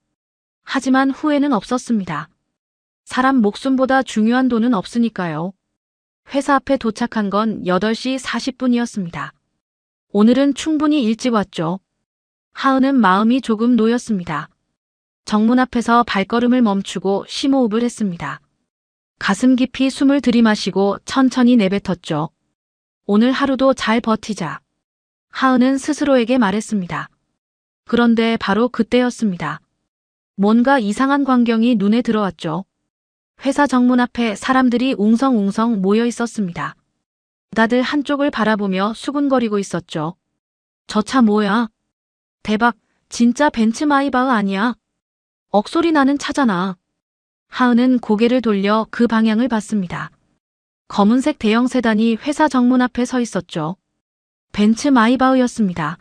하지만 후회는 없었습니다. 사람 목숨보다 중요한 돈은 없으니까요. 회사 앞에 도착한 건 8시 40분이었습니다. 오늘은 충분히 일찍 왔죠. 하은은 마음이 조금 놓였습니다. 정문 앞에서 발걸음을 멈추고 심호흡을 했습니다. 가슴 깊이 숨을 들이마시고 천천히 내뱉었죠. 오늘 하루도 잘 버티자. 하은은 스스로에게 말했습니다. 그런데 바로 그때였습니다. 뭔가 이상한 광경이 눈에 들어왔죠. 회사 정문 앞에 사람들이 웅성웅성 모여 있었습니다. 다들 한쪽을 바라보며 수군거리고 있었죠. 저 차 뭐야? 대박, 진짜 벤츠 마이바흐 아니야? 억소리 나는 차잖아. 하은은 고개를 돌려 그 방향을 봤습니다. 검은색 대형 세단이 회사 정문 앞에 서 있었죠. 벤츠 마이바흐였습니다.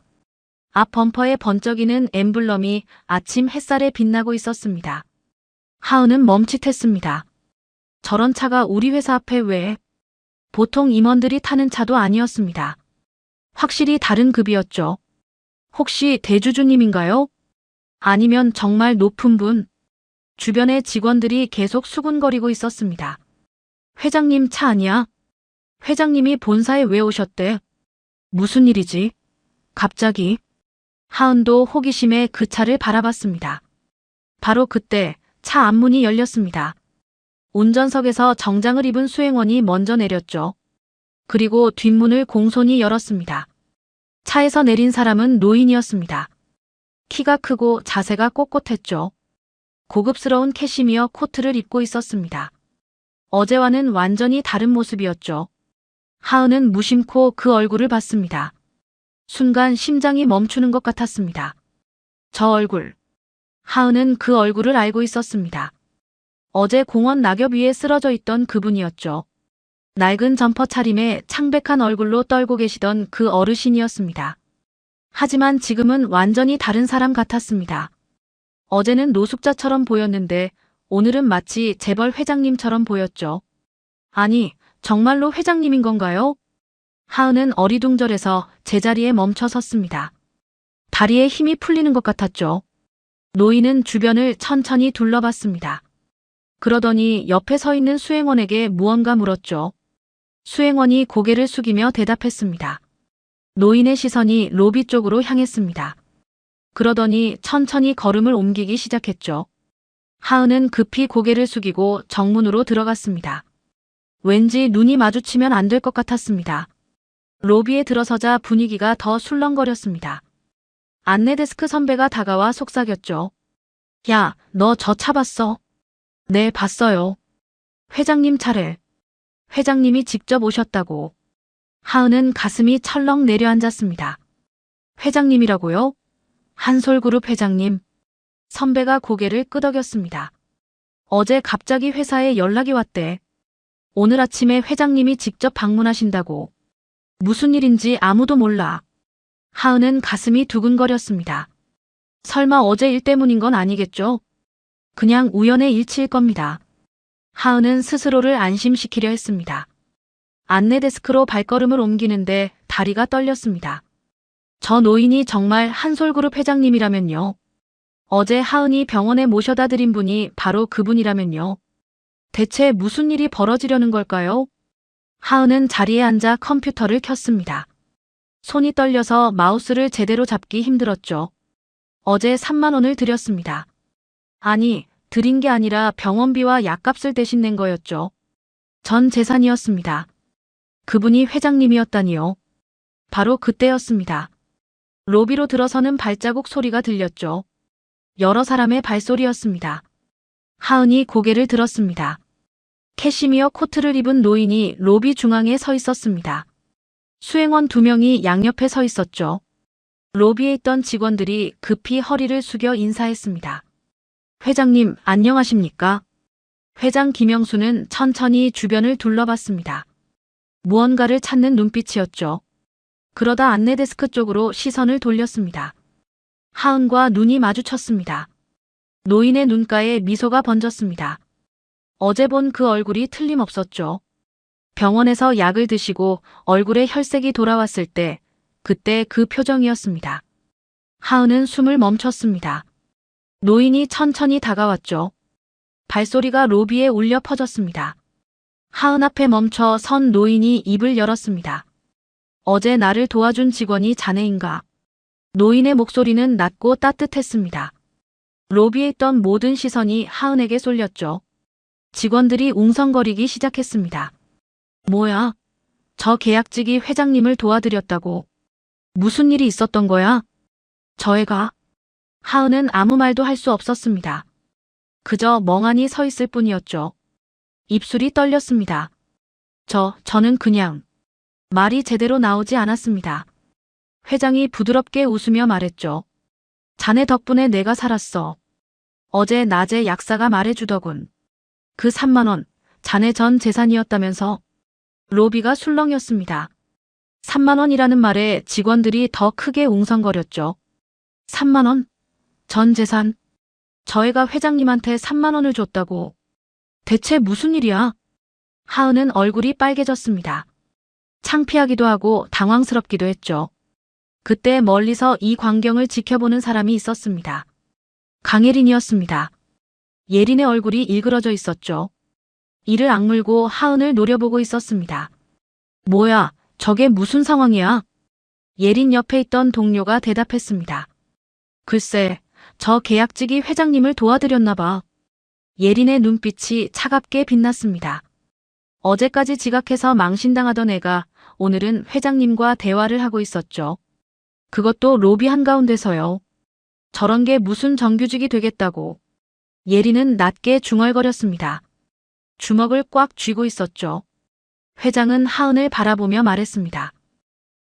앞 범퍼에 번쩍이는 엠블럼이 아침 햇살에 빛나고 있었습니다. 하은은 멈칫했습니다. 저런 차가 우리 회사 앞에 왜? 보통 임원들이 타는 차도 아니었습니다. 확실히 다른 급이었죠. 혹시 대주주님인가요? 아니면 정말 높은 분? 주변의 직원들이 계속 수군거리고 있었습니다. 회장님 차 아니야? 회장님이 본사에 왜 오셨대? 무슨 일이지? 갑자기? 하은도 호기심에 그 차를 바라봤습니다. 바로 그때 차 앞문이 열렸습니다. 운전석에서 정장을 입은 수행원이 먼저 내렸죠. 그리고 뒷문을 공손히 열었습니다. 차에서 내린 사람은 노인이었습니다. 키가 크고 자세가 꼿꼿했죠. 고급스러운 캐시미어 코트를 입고 있었습니다. 어제와는 완전히 다른 모습이었죠. 하은은 무심코 그 얼굴을 봤습니다. 순간 심장이 멈추는 것 같았습니다. 저 얼굴. 하은은 그 얼굴을 알고 있었습니다. 어제 공원 낙엽 위에 쓰러져 있던 그분이었죠. 낡은 점퍼 차림에 창백한 얼굴로 떨고 계시던 그 어르신이었습니다. 하지만 지금은 완전히 다른 사람 같았습니다. 어제는 노숙자처럼 보였는데 오늘은 마치 재벌 회장님처럼 보였죠. 아니, 정말로 회장님인 건가요? 하은은 어리둥절해서 제자리에 멈춰 섰습니다. 다리에 힘이 풀리는 것 같았죠. 노인은 주변을 천천히 둘러봤습니다. 그러더니 옆에 서 있는 수행원에게 무언가 물었죠. 수행원이 고개를 숙이며 대답했습니다. 노인의 시선이 로비 쪽으로 향했습니다. 그러더니 천천히 걸음을 옮기기 시작했죠. 하은은 급히 고개를 숙이고 정문으로 들어갔습니다. 왠지 눈이 마주치면 안 될 것 같았습니다. 로비에 들어서자 분위기가 더 술렁거렸습니다. 안내데스크 선배가 다가와 속삭였죠. 야, 너 저 차 봤어? 네, 봤어요. 회장님 차래. 회장님이 직접 오셨다고. 하은은 가슴이 철렁 내려앉았습니다. 회장님이라고요? 한솔그룹 회장님. 선배가 고개를 끄덕였습니다. 어제 갑자기 회사에 연락이 왔대. 오늘 아침에 회장님이 직접 방문하신다고. 무슨 일인지 아무도 몰라. 하은은 가슴이 두근거렸습니다. 설마 어제 일 때문인 건 아니겠죠? 그냥 우연의 일치일 겁니다. 하은은 스스로를 안심시키려 했습니다. 안내데스크로 발걸음을 옮기는데 다리가 떨렸습니다. 저 노인이 정말 한솔그룹 회장님이라면요. 어제 하은이 병원에 모셔다 드린 분이 바로 그분이라면요. 대체 무슨 일이 벌어지려는 걸까요? 하은은 자리에 앉아 컴퓨터를 켰습니다. 손이 떨려서 마우스를 제대로 잡기 힘들었죠. 어제 3만 원을 드렸습니다. 아니, 드린 게 아니라 병원비와 약값을 대신 낸 거였죠. 전 재산이었습니다. 그분이 회장님이었다니요. 바로 그때였습니다. 로비로 들어서는 발자국 소리가 들렸죠. 여러 사람의 발소리였습니다. 하은이 고개를 들었습니다. 캐시미어 코트를 입은 노인이 로비 중앙에 서 있었습니다. 수행원 2명이 양옆에 서 있었죠. 로비에 있던 직원들이 급히 허리를 숙여 인사했습니다. 회장님, 안녕하십니까? 회장 김영수는 천천히 주변을 둘러봤습니다. 무언가를 찾는 눈빛이었죠. 그러다 안내데스크 쪽으로 시선을 돌렸습니다. 하은과 눈이 마주쳤습니다. 노인의 눈가에 미소가 번졌습니다. 어제 본 그 얼굴이 틀림없었죠. 병원에서 약을 드시고 얼굴에 혈색이 돌아왔을 때, 그때 그 표정이었습니다. 하은은 숨을 멈췄습니다. 노인이 천천히 다가왔죠. 발소리가 로비에 울려 퍼졌습니다. 하은 앞에 멈춰 선 노인이 입을 열었습니다. 어제 나를 도와준 직원이 자네인가? 노인의 목소리는 낮고 따뜻했습니다. 로비에 있던 모든 시선이 하은에게 쏠렸죠. 직원들이 웅성거리기 시작했습니다. 뭐야? 저 계약직이 회장님을 도와드렸다고. 무슨 일이 있었던 거야? 저 애가? 하은은 아무 말도 할 수 없었습니다. 그저 멍하니 서 있을 뿐이었죠. 입술이 떨렸습니다. 저는 그냥 말이 제대로 나오지 않았습니다. 회장이 부드럽게 웃으며 말했죠. 자네 덕분에 내가 살았어. 어제 낮에 약사가 말해주더군. 그 3만 원, 자네 전 재산이었다면서. 로비가 술렁였습니다. 3만 원이라는 말에 직원들이 더 크게 웅성거렸죠. 3만 원? 전 재산? 저 애가 회장님한테 3만 원을 줬다고. 대체 무슨 일이야? 하은은 얼굴이 빨개졌습니다. 창피하기도 하고 당황스럽기도 했죠. 그때 멀리서 이 광경을 지켜보는 사람이 있었습니다. 강예린이었습니다. 예린의 얼굴이 일그러져 있었죠. 이를 악물고 하은을 노려보고 있었습니다. 뭐야, 저게 무슨 상황이야? 예린 옆에 있던 동료가 대답했습니다. 글쎄, 저 계약직이 회장님을 도와드렸나 봐. 예린의 눈빛이 차갑게 빛났습니다. 어제까지 지각해서 망신당하던 애가 오늘은 회장님과 대화를 하고 있었죠. 그것도 로비 한가운데서요. 저런 게 무슨 정규직이 되겠다고. 예린은 낮게 중얼거렸습니다. 주먹을 꽉 쥐고 있었죠. 회장은 하은을 바라보며 말했습니다.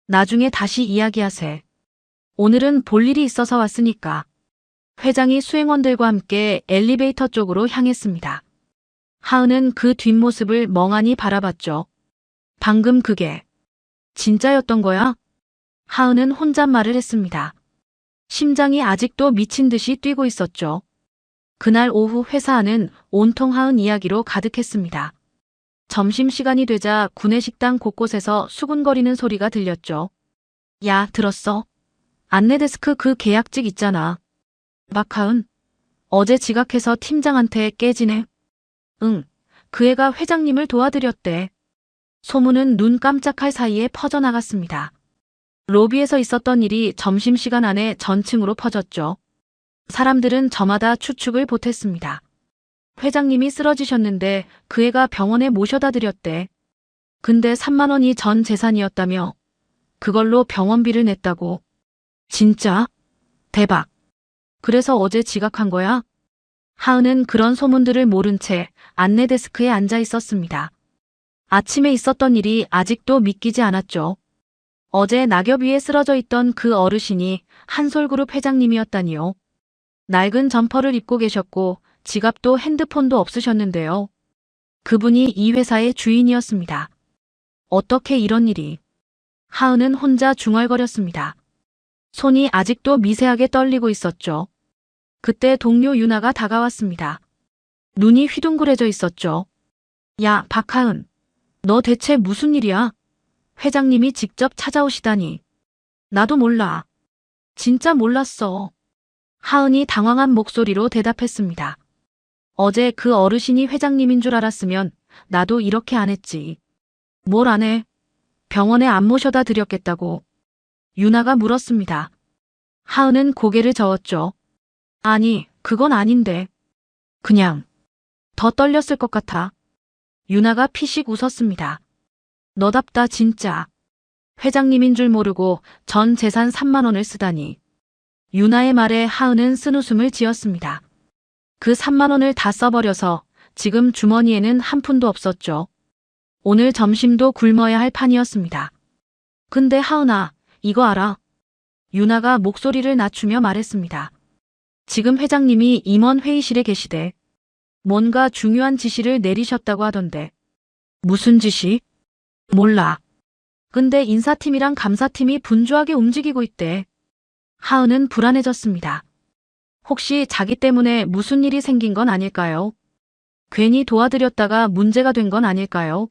나중에 다시 이야기하세. 오늘은 볼 일이 있어서 왔으니까. 회장이 수행원들과 함께 엘리베이터 쪽으로 향했습니다. 하은은 그 뒷모습을 멍하니 바라봤죠. 방금 그게 진짜였던 거야? 하은은 혼잣말을 했습니다. 심장이 아직도 미친 듯이 뛰고 있었죠. 그날 오후 회사 안은 온통 하은 이야기로 가득했습니다. 점심시간이 되자 구내식당 곳곳에서 수군거리는 소리가 들렸죠. 야, 들었어? 안내데스크 그 계약직 있잖아. 박하은, 어제 지각해서 팀장한테 깨지네. 응, 그 애가 회장님을 도와드렸대. 소문은 눈 깜짝할 사이에 퍼져나갔습니다. 로비에서 있었던 일이 점심시간 안에 전층으로 퍼졌죠. 사람들은 저마다 추측을 보탰습니다. 회장님이 쓰러지셨는데 그 애가 병원에 모셔다 드렸대. 근데 3만 원이 전 재산이었다며. 그걸로 병원비를 냈다고. 진짜? 대박. 그래서 어제 지각한 거야? 하은은 그런 소문들을 모른 채 안내데스크에 앉아 있었습니다. 아침에 있었던 일이 아직도 믿기지 않았죠. 어제 낙엽 위에 쓰러져 있던 그 어르신이 한솔그룹 회장님이었다니요. 낡은 점퍼를 입고 계셨고 지갑도 핸드폰도 없으셨는데요. 그분이 이 회사의 주인이었습니다. 어떻게 이런 일이? 하은은 혼자 중얼거렸습니다. 손이 아직도 미세하게 떨리고 있었죠. 그때 동료 유나가 다가왔습니다. 눈이 휘둥그레져 있었죠. 야, 박하은. 너 대체 무슨 일이야? 회장님이 직접 찾아오시다니. 나도 몰라. 진짜 몰랐어. 하은이 당황한 목소리로 대답했습니다. 어제 그 어르신이 회장님인 줄 알았으면 나도 이렇게 안 했지. 뭘 안 해? 병원에 안 모셔다 드렸겠다고. 유나가 물었습니다. 하은은 고개를 저었죠. 아니, 그건 아닌데. 그냥 더 떨렸을 것 같아. 유나가 피식 웃었습니다. 너답다 진짜. 회장님인 줄 모르고 전 재산 3만 원을 쓰다니. 유나의 말에 하은은 쓴웃음을 지었습니다. 그 3만 원을 다 써버려서 지금 주머니에는 한 푼도 없었죠. 오늘 점심도 굶어야 할 판이었습니다. 근데 하은아, 이거 알아? 유나가 목소리를 낮추며 말했습니다. 지금 회장님이 임원 회의실에 계시대. 뭔가 중요한 지시를 내리셨다고 하던데. 무슨 지시? 몰라. 근데 인사팀이랑 감사팀이 분주하게 움직이고 있대. 하은은 불안해졌습니다. 혹시 자기 때문에 무슨 일이 생긴 건 아닐까요? 괜히 도와드렸다가 문제가 된 건 아닐까요?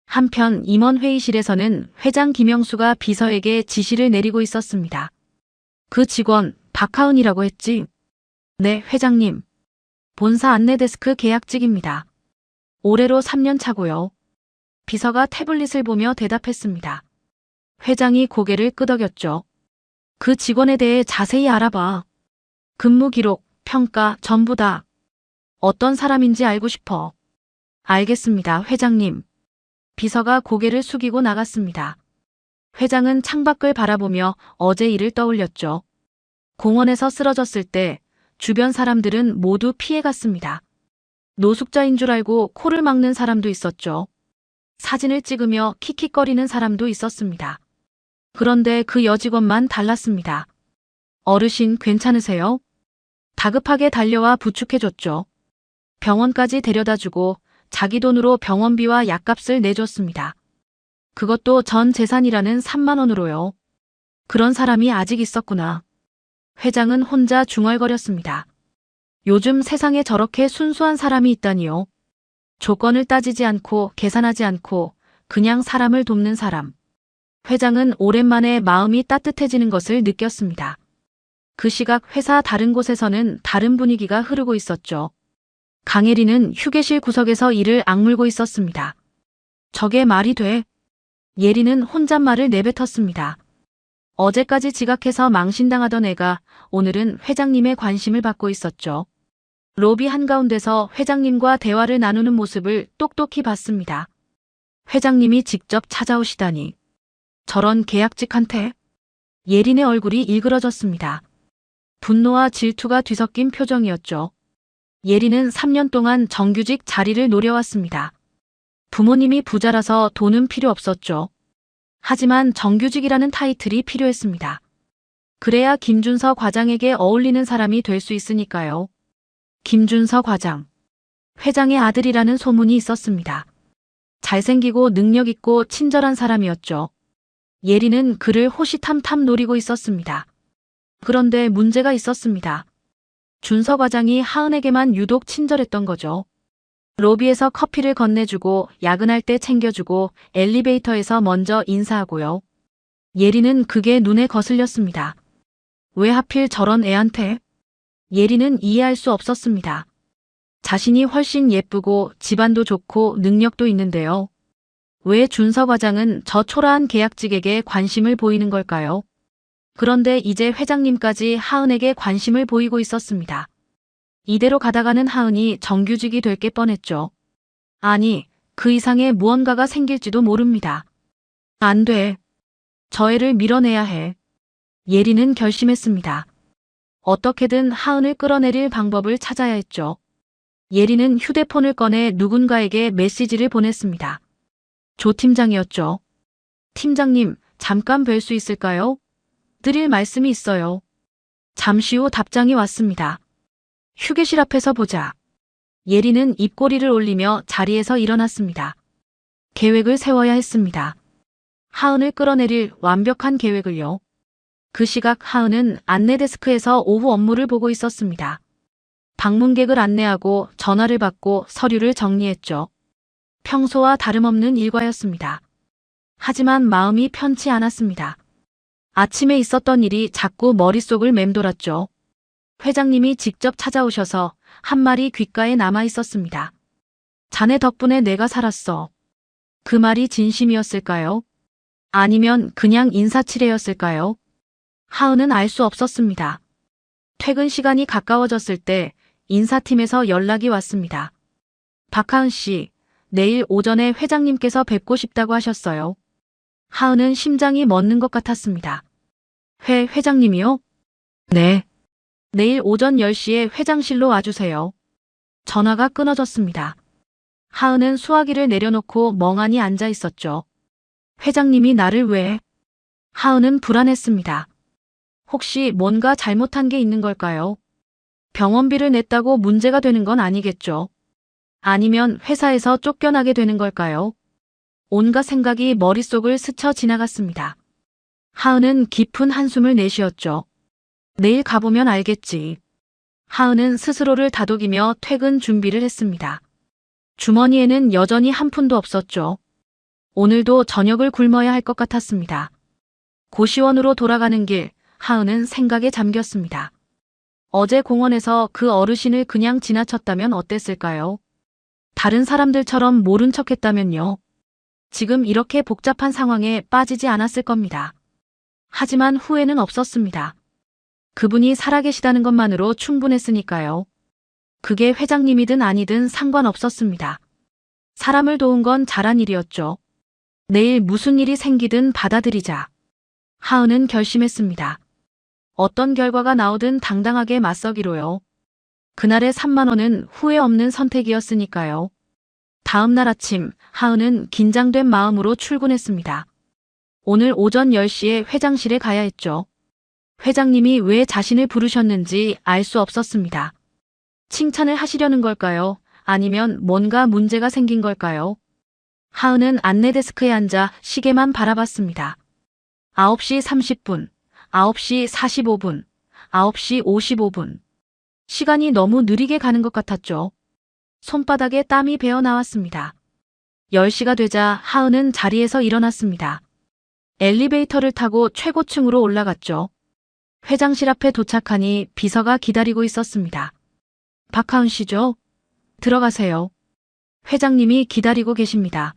한편 임원 회의실에서는 회장 김영수가 비서에게 지시를 내리고 있었습니다. 그 직원 박하은이라고 했지? 네, 회장님. 본사 안내데스크 계약직입니다. 올해로 3년 차고요. 비서가 태블릿을 보며 대답했습니다. 회장이 고개를 끄덕였죠. 그 직원에 대해 자세히 알아봐. 근무 기록, 평가, 전부 다. 어떤 사람인지 알고 싶어. 알겠습니다, 회장님. 비서가 고개를 숙이고 나갔습니다. 회장은 창밖을 바라보며 어제 일을 떠올렸죠. 공원에서 쓰러졌을 때 주변 사람들은 모두 피해갔습니다. 노숙자인 줄 알고 코를 막는 사람도 있었죠. 사진을 찍으며 킥킥거리는 사람도 있었습니다. 그런데 그 여직원만 달랐습니다. 어르신 괜찮으세요? 다급하게 달려와 부축해줬죠. 병원까지 데려다주고 자기 돈으로 병원비와 약값을 내줬습니다. 그것도 전 재산이라는 3만 원으로요. 그런 사람이 아직 있었구나. 회장은 혼자 중얼거렸습니다. 요즘 세상에 저렇게 순수한 사람이 있다니요. 조건을 따지지 않고 계산하지 않고 그냥 사람을 돕는 사람. 회장은 오랜만에 마음이 따뜻해지는 것을 느꼈습니다. 그 시각 회사 다른 곳에서는 다른 분위기가 흐르고 있었죠. 강혜리는 휴게실 구석에서 이를 악물고 있었습니다. 저게 말이 돼? 예리는 혼잣말을 내뱉었습니다. 어제까지 지각해서 망신당하던 애가 오늘은 회장님의 관심을 받고 있었죠. 로비 한가운데서 회장님과 대화를 나누는 모습을 똑똑히 봤습니다. 회장님이 직접 찾아오시다니. 저런 계약직한테? 예린의 얼굴이 일그러졌습니다. 분노와 질투가 뒤섞인 표정이었죠. 예린은 3년 동안 정규직 자리를 노려왔습니다. 부모님이 부자라서 돈은 필요 없었죠. 하지만 정규직이라는 타이틀이 필요했습니다. 그래야 김준서 과장에게 어울리는 사람이 될 수 있으니까요. 김준서 과장. 회장의 아들이라는 소문이 있었습니다. 잘생기고 능력있고 친절한 사람이었죠. 예린은 그를 호시탐탐 노리고 있었습니다. 그런데 문제가 있었습니다. 준서 과장이 하은에게만 유독 친절했던 거죠. 로비에서 커피를 건네주고 야근할 때 챙겨주고 엘리베이터에서 먼저 인사하고요. 예린은 그게 눈에 거슬렸습니다. 왜 하필 저런 애한테? 예린은 이해할 수 없었습니다. 자신이 훨씬 예쁘고 집안도 좋고 능력도 있는데요. 왜 준서 과장은 저 초라한 계약직에게 관심을 보이는 걸까요? 그런데 이제 회장님까지 하은에게 관심을 보이고 있었습니다. 이대로 가다가는 하은이 정규직이 될 게 뻔했죠. 아니, 그 이상의 무언가가 생길지도 모릅니다. 안 돼. 저 애를 밀어내야 해. 예린은 결심했습니다. 어떻게든 하은을 끌어내릴 방법을 찾아야 했죠. 예린은 휴대폰을 꺼내 누군가에게 메시지를 보냈습니다. 조 팀장이었죠. 팀장님, 잠깐 뵐 수 있을까요? 드릴 말씀이 있어요. 잠시 후 답장이 왔습니다. 휴게실 앞에서 보자. 예린은 입꼬리를 올리며 자리에서 일어났습니다. 계획을 세워야 했습니다. 하은을 끌어내릴 완벽한 계획을요. 그 시각 하은은 안내데스크에서 오후 업무를 보고 있었습니다. 방문객을 안내하고 전화를 받고 서류를 정리했죠. 평소와 다름없는 일과였습니다. 하지만 마음이 편치 않았습니다. 아침에 있었던 일이 자꾸 머릿속을 맴돌았죠. 회장님이 직접 찾아오셔서 한 말이 귓가에 남아 있었습니다. 자네 덕분에 내가 살았어. 그 말이 진심이었을까요? 아니면 그냥 인사치레였을까요? 하은은 알 수 없었습니다. 퇴근 시간이 가까워졌을 때 인사팀에서 연락이 왔습니다. 박하은 씨, 내일 오전에 회장님께서 뵙고 싶다고 하셨어요. 하은은 심장이 멎는 것 같았습니다. 회장님이요? 네. 내일 오전 10시에 회장실로 와주세요. 전화가 끊어졌습니다. 하은은 수화기를 내려놓고 멍하니 앉아 있었죠. 회장님이 나를 왜? 하은은 불안했습니다. 혹시 뭔가 잘못한 게 있는 걸까요? 병원비를 냈다고 문제가 되는 건 아니겠죠? 아니면 회사에서 쫓겨나게 되는 걸까요? 온갖 생각이 머릿속을 스쳐 지나갔습니다. 하은은 깊은 한숨을 내쉬었죠. 내일 가보면 알겠지. 하은은 스스로를 다독이며 퇴근 준비를 했습니다. 주머니에는 여전히 한 푼도 없었죠. 오늘도 저녁을 굶어야 할 것 같았습니다. 고시원으로 돌아가는 길, 하은은 생각에 잠겼습니다. 어제 공원에서 그 어르신을 그냥 지나쳤다면 어땠을까요? 다른 사람들처럼 모른 척했다면요. 지금 이렇게 복잡한 상황에 빠지지 않았을 겁니다. 하지만 후회는 없었습니다. 그분이 살아계시다는 것만으로 충분했으니까요. 그게 회장님이든 아니든 상관없었습니다. 사람을 도운 건 잘한 일이었죠. 내일 무슨 일이 생기든 받아들이자. 하은은 결심했습니다. 어떤 결과가 나오든 당당하게 맞서기로요. 그날의 3만 원은 후회 없는 선택이었으니까요. 다음 날 아침, 하은은 긴장된 마음으로 출근했습니다. 오늘 오전 10시에 회장실에 가야 했죠. 회장님이 왜 자신을 부르셨는지 알 수 없었습니다. 칭찬을 하시려는 걸까요? 아니면 뭔가 문제가 생긴 걸까요? 하은은 안내 데스크에 앉아 시계만 바라봤습니다. 9시 30분, 9시 45분, 9시 55분. 시간이 너무 느리게 가는 것 같았죠. 손바닥에 땀이 배어 나왔습니다. 10시가 되자 하은은 자리에서 일어났습니다. 엘리베이터를 타고 최고층으로 올라갔죠. 회장실 앞에 도착하니 비서가 기다리고 있었습니다. 박하은 씨죠? 들어가세요. 회장님이 기다리고 계십니다.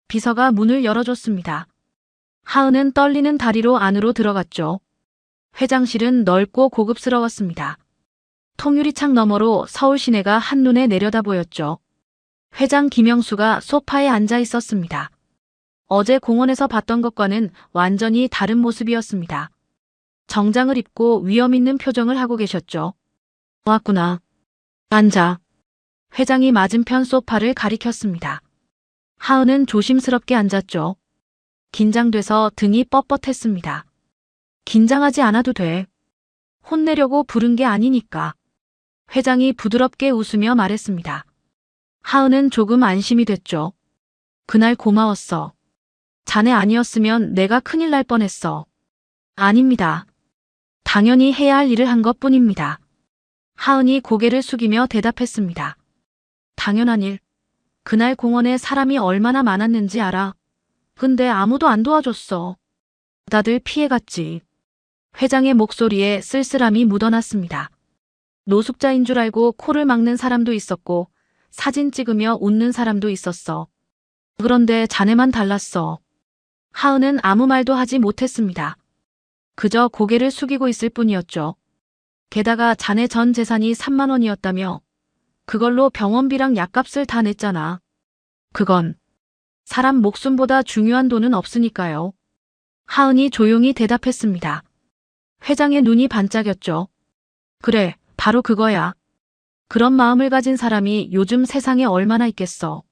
비서가 문을 열어줬습니다. 하은은 떨리는 다리로 안으로 들어갔죠. 회장실은 넓고 고급스러웠습니다. 통유리창 너머로 서울 시내가 한눈에 내려다 보였죠. 회장 김영수가 소파에 앉아 있었습니다. 어제 공원에서 봤던 것과는 완전히 다른 모습이었습니다. 정장을 입고 위험 있는 표정을 하고 계셨죠. 왔구나. 앉아. 회장이 맞은편 소파를 가리켰습니다. 하은은 조심스럽게 앉았죠. 긴장돼서 등이 뻣뻣했습니다. 긴장하지 않아도 돼. 혼내려고 부른 게 아니니까. 회장이 부드럽게 웃으며 말했습니다. 하은은 조금 안심이 됐죠. 그날 고마웠어. 자네 아니었으면 내가 큰일 날 뻔했어. 아닙니다. 당연히 해야 할 일을 한 것뿐입니다. 하은이 고개를 숙이며 대답했습니다. 당연한 일. 그날 공원에 사람이 얼마나 많았는지 알아. 근데 아무도 안 도와줬어. 다들 피해갔지. 회장의 목소리에 쓸쓸함이 묻어났습니다. 노숙자인 줄 알고 코를 막는 사람도 있었고 사진 찍으며 웃는 사람도 있었어. 그런데 자네만 달랐어. 하은은 아무 말도 하지 못했습니다. 그저 고개를 숙이고 있을 뿐이었죠. 게다가 자네 전 재산이 3만 원이었다며 그걸로 병원비랑 약값을 다 냈잖아. 그건 사람 목숨보다 중요한 돈은 없으니까요. 하은이 조용히 대답했습니다. 회장의 눈이 반짝였죠. 그래, 바로 그거야. 그런 마음을 가진 사람이 요즘 세상에 얼마나 있겠어.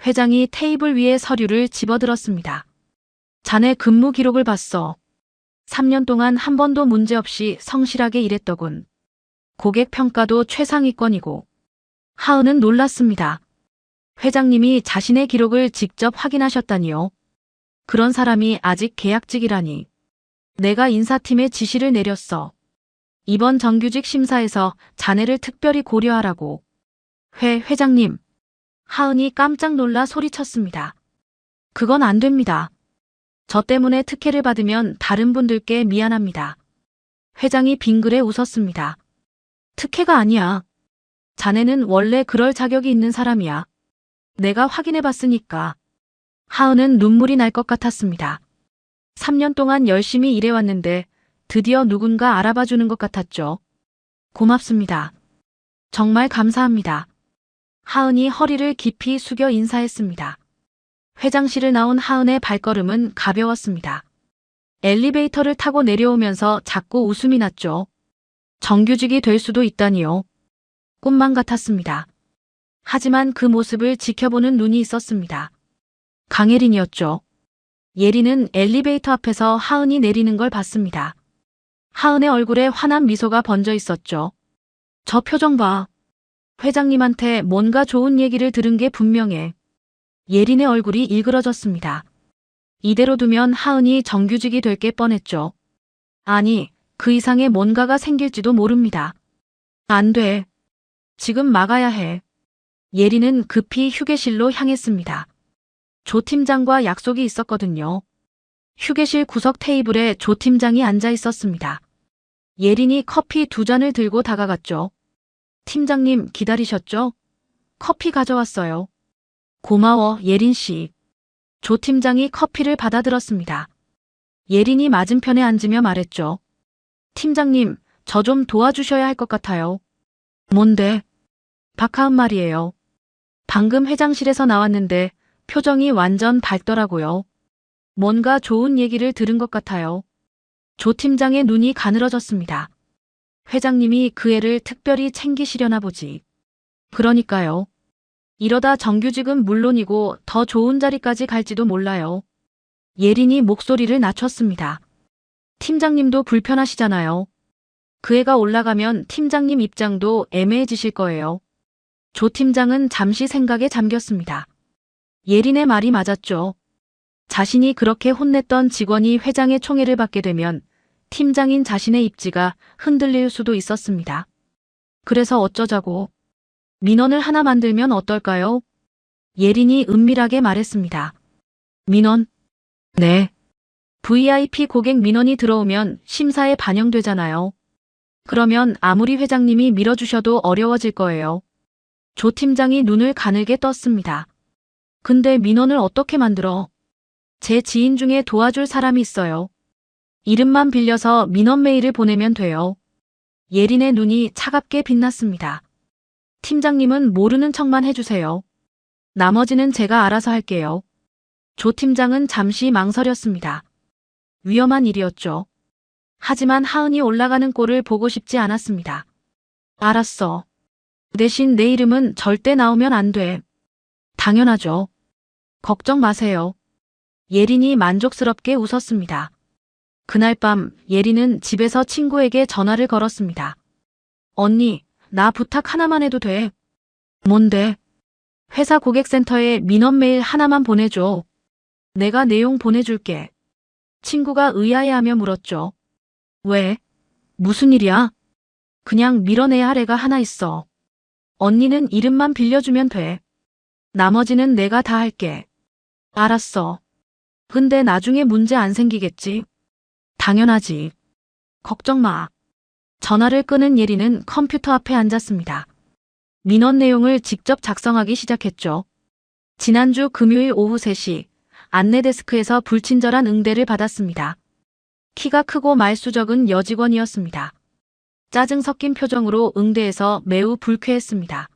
회장이 테이블 위에 서류를 집어들었습니다. 자네 근무 기록을 봤어. 3년 동안 한 번도 문제없이 성실하게 일했더군. 고객 평가도 최상위권이고. 하은은 놀랐습니다. 회장님이 자신의 기록을 직접 확인하셨다니요. 그런 사람이 아직 계약직이라니. 내가 인사팀에 지시를 내렸어. 이번 정규직 심사에서 자네를 특별히 고려하라고. 회장님. 하은이 깜짝 놀라 소리쳤습니다. 그건 안 됩니다. 저 때문에 특혜를 받으면 다른 분들께 미안합니다. 회장이 빙그레 웃었습니다. 특혜가 아니야. 자네는 원래 그럴 자격이 있는 사람이야. 내가 확인해 봤으니까. 하은은 눈물이 날 것 같았습니다. 3년 동안 열심히 일해왔는데 드디어 누군가 알아봐 주는 것 같았죠. 고맙습니다. 정말 감사합니다. 하은이 허리를 깊이 숙여 인사했습니다. 회장실을 나온 하은의 발걸음은 가벼웠습니다. 엘리베이터를 타고 내려오면서 자꾸 웃음이 났죠. 정규직이 될 수도 있다니요. 꿈만 같았습니다. 하지만 그 모습을 지켜보는 눈이 있었습니다. 강예린이었죠. 예린은 엘리베이터 앞에서 하은이 내리는 걸 봤습니다. 하은의 얼굴에 환한 미소가 번져 있었죠. 저 표정 봐. 회장님한테 뭔가 좋은 얘기를 들은 게 분명해. 예린의 얼굴이 일그러졌습니다. 이대로 두면 하은이 정규직이 될 게 뻔했죠. 아니, 그 이상의 뭔가가 생길지도 모릅니다. 안 돼. 지금 막아야 해. 예린은 급히 휴게실로 향했습니다. 조 팀장과 약속이 있었거든요. 휴게실 구석 테이블에 조 팀장이 앉아 있었습니다. 예린이 커피 2잔을 들고 다가갔죠. 팀장님 기다리셨죠? 커피 가져왔어요. 고마워, 예린 씨. 조 팀장이 커피를 받아들었습니다. 예린이 맞은편에 앉으며 말했죠. 팀장님, 저 좀 도와주셔야 할 것 같아요. 뭔데? 박하은 말이에요. 방금 회장실에서 나왔는데 표정이 완전 밝더라고요. 뭔가 좋은 얘기를 들은 것 같아요. 조 팀장의 눈이 가늘어졌습니다. 회장님이 그 애를 특별히 챙기시려나 보지. 그러니까요. 이러다 정규직은 물론이고 더 좋은 자리까지 갈지도 몰라요. 예린이 목소리를 낮췄습니다. 팀장님도 불편하시잖아요. 그 애가 올라가면 팀장님 입장도 애매해지실 거예요. 조 팀장은 잠시 생각에 잠겼습니다. 예린의 말이 맞았죠. 자신이 그렇게 혼냈던 직원이 회장의 총애를 받게 되면 팀장인 자신의 입지가 흔들릴 수도 있었습니다. 그래서 어쩌자고. 민원을 하나 만들면 어떨까요? 예린이 은밀하게 말했습니다. 민원? 네. VIP 고객 민원이 들어오면 심사에 반영되잖아요. 그러면 아무리 회장님이 밀어주셔도 어려워질 거예요. 조 팀장이 눈을 가늘게 떴습니다. 근데 민원을 어떻게 만들어? 제 지인 중에 도와줄 사람이 있어요. 이름만 빌려서 민원 메일을 보내면 돼요. 예린의 눈이 차갑게 빛났습니다. 팀장님은 모르는 척만 해주세요. 나머지는 제가 알아서 할게요. 조 팀장은 잠시 망설였습니다. 위험한 일이었죠. 하지만 하은이 올라가는 꼴을 보고 싶지 않았습니다. 알았어. 대신 내 이름은 절대 나오면 안 돼. 당연하죠. 걱정 마세요. 예린이 만족스럽게 웃었습니다. 그날 밤 예린은 집에서 친구에게 전화를 걸었습니다. 언니, 나 부탁 하나만 해도 돼? 뭔데? 회사 고객센터에 민원 메일 하나만 보내줘. 내가 내용 보내줄게. 친구가 의아해하며 물었죠. 왜? 무슨 일이야? 그냥 밀어내야 할 애가 하나 있어. 언니는 이름만 빌려주면 돼. 나머지는 내가 다 할게. 알았어. 근데 나중에 문제 안 생기겠지? 당연하지. 걱정 마. 전화를 끊은 예린은 컴퓨터 앞에 앉았습니다. 민원 내용을 직접 작성하기 시작했죠. 지난주 금요일 오후 3시 안내 데스크에서 불친절한 응대를 받았습니다. 키가 크고 말수 적은 여직원이었습니다. 짜증 섞인 표정으로 응대해서 매우 불쾌했습니다.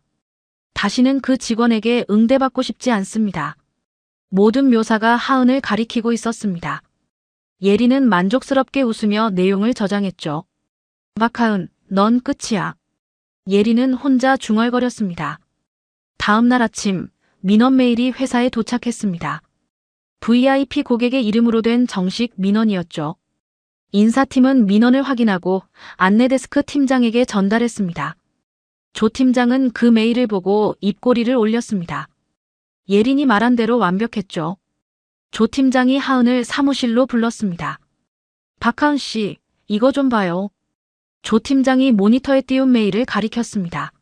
다시는 그 직원에게 응대받고 싶지 않습니다. 모든 묘사가 하은을 가리키고 있었습니다. 예린은 만족스럽게 웃으며 내용을 저장했죠. 박하은, 넌 끝이야. 예린은 혼자 중얼거렸습니다. 다음 날 아침 민원 메일이 회사에 도착했습니다. VIP 고객의 이름으로 된 정식 민원이었죠. 인사팀은 민원을 확인하고 안내데스크 팀장에게 전달했습니다. 조 팀장은 그 메일을 보고 입꼬리를 올렸습니다. 예린이 말한 대로 완벽했죠. 조 팀장이 하은을 사무실로 불렀습니다. 박하은 씨, 이거 좀 봐요. 조 팀장이 모니터에 띄운 메일을 가리켰습니다.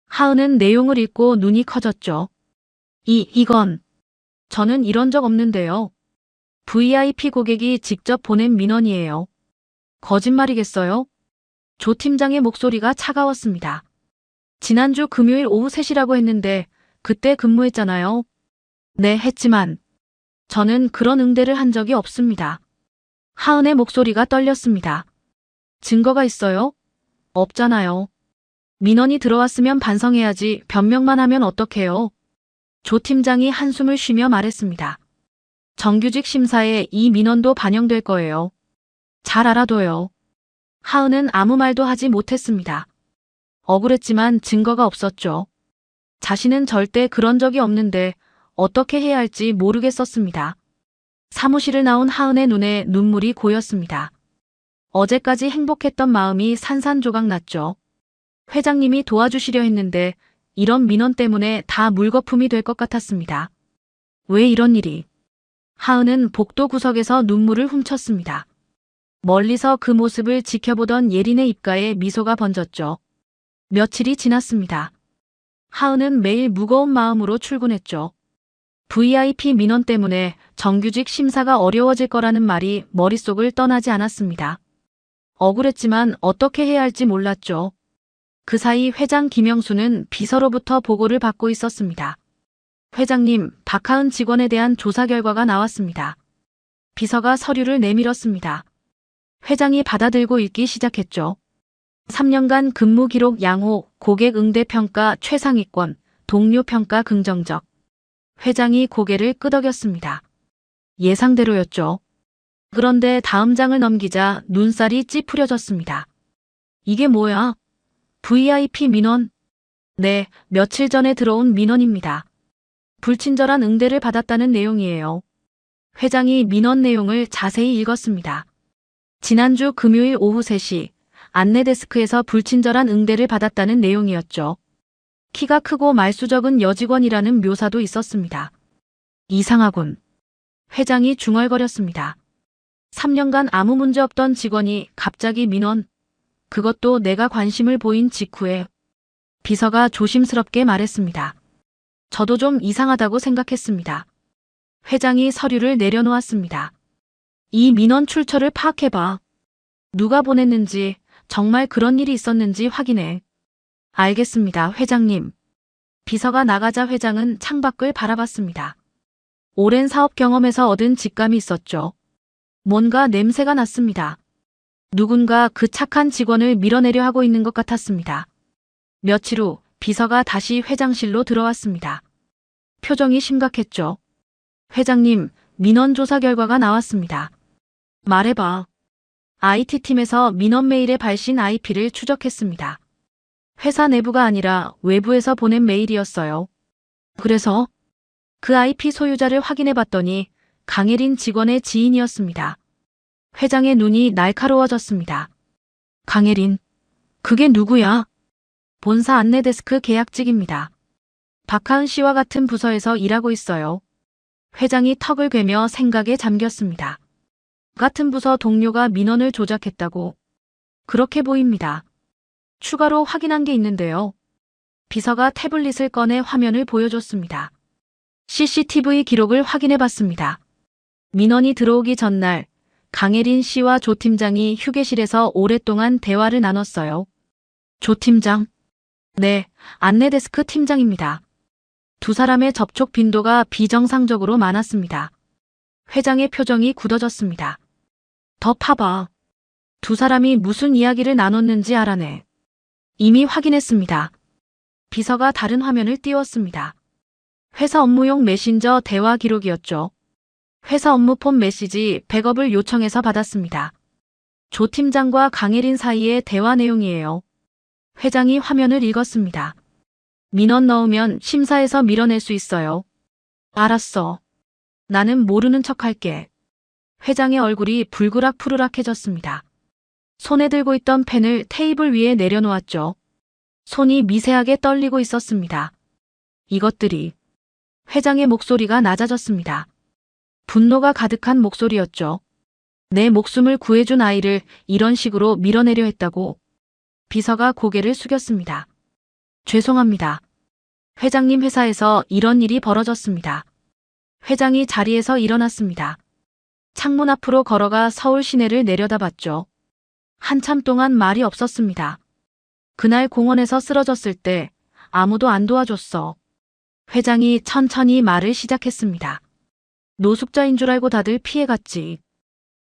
하은은 내용을 읽고 눈이 커졌죠. 이건 저는 이런 적 없는데요. VIP 고객이 직접 보낸 민원이에요. 거짓말이겠어요? 조 팀장의 목소리가 차가웠습니다. 지난주 금요일 오후 3시라고 했는데 그때 근무했잖아요. 네, 했지만 저는 그런 응대를 한 적이 없습니다. 하은의 목소리가 떨렸습니다. 증거가 있어요? 없잖아요. 민원이 들어왔으면 반성해야지 변명만 하면 어떡해요? 조 팀장이 한숨을 쉬며 말했습니다. 정규직 심사에 이 민원도 반영될 거예요. 잘 알아둬요. 하은은 아무 말도 하지 못했습니다. 억울했지만 증거가 없었죠. 자신은 절대 그런 적이 없는데 어떻게 해야 할지 모르겠었습니다. 사무실을 나온 하은의 눈에 눈물이 고였습니다. 어제까지 행복했던 마음이 산산조각 났죠. 회장님이 도와주시려 했는데 이런 민원 때문에 다 물거품이 될 것 같았습니다. 왜 이런 일이? 하은은 복도 구석에서 눈물을 훔쳤습니다. 멀리서 그 모습을 지켜보던 예린의 입가에 미소가 번졌죠. 며칠이 지났습니다. 하은은 매일 무거운 마음으로 출근했죠. VIP 민원 때문에 정규직 심사가 어려워질 거라는 말이 머릿속을 떠나지 않았습니다. 억울했지만 어떻게 해야 할지 몰랐죠. 그 사이 회장 김영수는 비서로부터 보고를 받고 있었습니다. 회장님, 박하은 직원에 대한 조사 결과가 나왔습니다. 비서가 서류를 내밀었습니다. 회장이 받아들고 읽기 시작했죠. 3년간 근무 기록 양호, 고객 응대 평가 최상위권, 동료 평가 긍정적. 회장이 고개를 끄덕였습니다. 예상대로였죠. 그런데 다음 장을 넘기자 눈살이 찌푸려졌습니다. 이게 뭐야? VIP 민원? 네, 며칠 전에 들어온 민원입니다. 불친절한 응대를 받았다는 내용이에요. 회장이 민원 내용을 자세히 읽었습니다. 지난주 금요일 오후 3시 안내데스크에서 불친절한 응대를 받았다는 내용이었죠. 키가 크고 말수 적은 여직원이라는 묘사도 있었습니다. 이상하군. 회장이 중얼거렸습니다. 3년간 아무 문제 없던 직원이 갑자기 민원, 그것도 내가 관심을 보인 직후에. 비서가 조심스럽게 말했습니다. 저도 좀 이상하다고 생각했습니다. 회장이 서류를 내려놓았습니다. 이 민원 출처를 파악해봐. 누가 보냈는지, 정말 그런 일이 있었는지 확인해. 알겠습니다, 회장님. 비서가 나가자 회장은 창밖을 바라봤습니다. 오랜 사업 경험에서 얻은 직감이 있었죠. 뭔가 냄새가 났습니다. 누군가 그 착한 직원을 밀어내려 하고 있는 것 같았습니다. 며칠 후 비서가 다시 회장실로 들어왔습니다. 표정이 심각했죠. 회장님, 민원 조사 결과가 나왔습니다. 말해봐. IT팀에서 민원 메일의 발신 IP를 추적했습니다. 회사 내부가 아니라 외부에서 보낸 메일이었어요. 그래서 그 IP 소유자를 확인해봤더니 강예린 직원의 지인이었습니다. 회장의 눈이 날카로워졌습니다. 강예린, 그게 누구야? 본사 안내데스크 계약직입니다. 박하은 씨와 같은 부서에서 일하고 있어요. 회장이 턱을 괴며 생각에 잠겼습니다. 같은 부서 동료가 민원을 조작했다고. 그렇게 보입니다. 추가로 확인한 게 있는데요. 비서가 태블릿을 꺼내 화면을 보여줬습니다. CCTV 기록을 확인해봤습니다. 민원이 들어오기 전날 강예린 씨와 조 팀장이 휴게실에서 오랫동안 대화를 나눴어요. 조 팀장? 네, 안내데스크 팀장입니다. 두 사람의 접촉 빈도가 비정상적으로 많았습니다. 회장의 표정이 굳어졌습니다. 더 파봐. 두 사람이 무슨 이야기를 나눴는지 알아내. 이미 확인했습니다. 비서가 다른 화면을 띄웠습니다. 회사 업무용 메신저 대화 기록이었죠. 회사 업무폰 메시지 백업을 요청해서 받았습니다. 조 팀장과 강예린 사이의 대화 내용이에요. 회장이 화면을 읽었습니다. 민원 넣으면 심사에서 밀어낼 수 있어요. 알았어. 나는 모르는 척할게. 회장의 얼굴이 불그락푸르락해졌습니다. 손에 들고 있던 펜을 테이블 위에 내려놓았죠. 손이 미세하게 떨리고 있었습니다. 이것들이. 회장의 목소리가 낮아졌습니다. 분노가 가득한 목소리였죠. 내 목숨을 구해준 아이를 이런 식으로 밀어내려 했다고. 비서가 고개를 숙였습니다. 죄송합니다. 회장님, 회사에서 이런 일이 벌어졌습니다. 회장이 자리에서 일어났습니다. 창문 앞으로 걸어가 서울 시내를 내려다봤죠. 한참 동안 말이 없었습니다. 그날 공원에서 쓰러졌을 때 아무도 안 도와줬어. 회장이 천천히 말을 시작했습니다. 노숙자인 줄 알고 다들 피해갔지.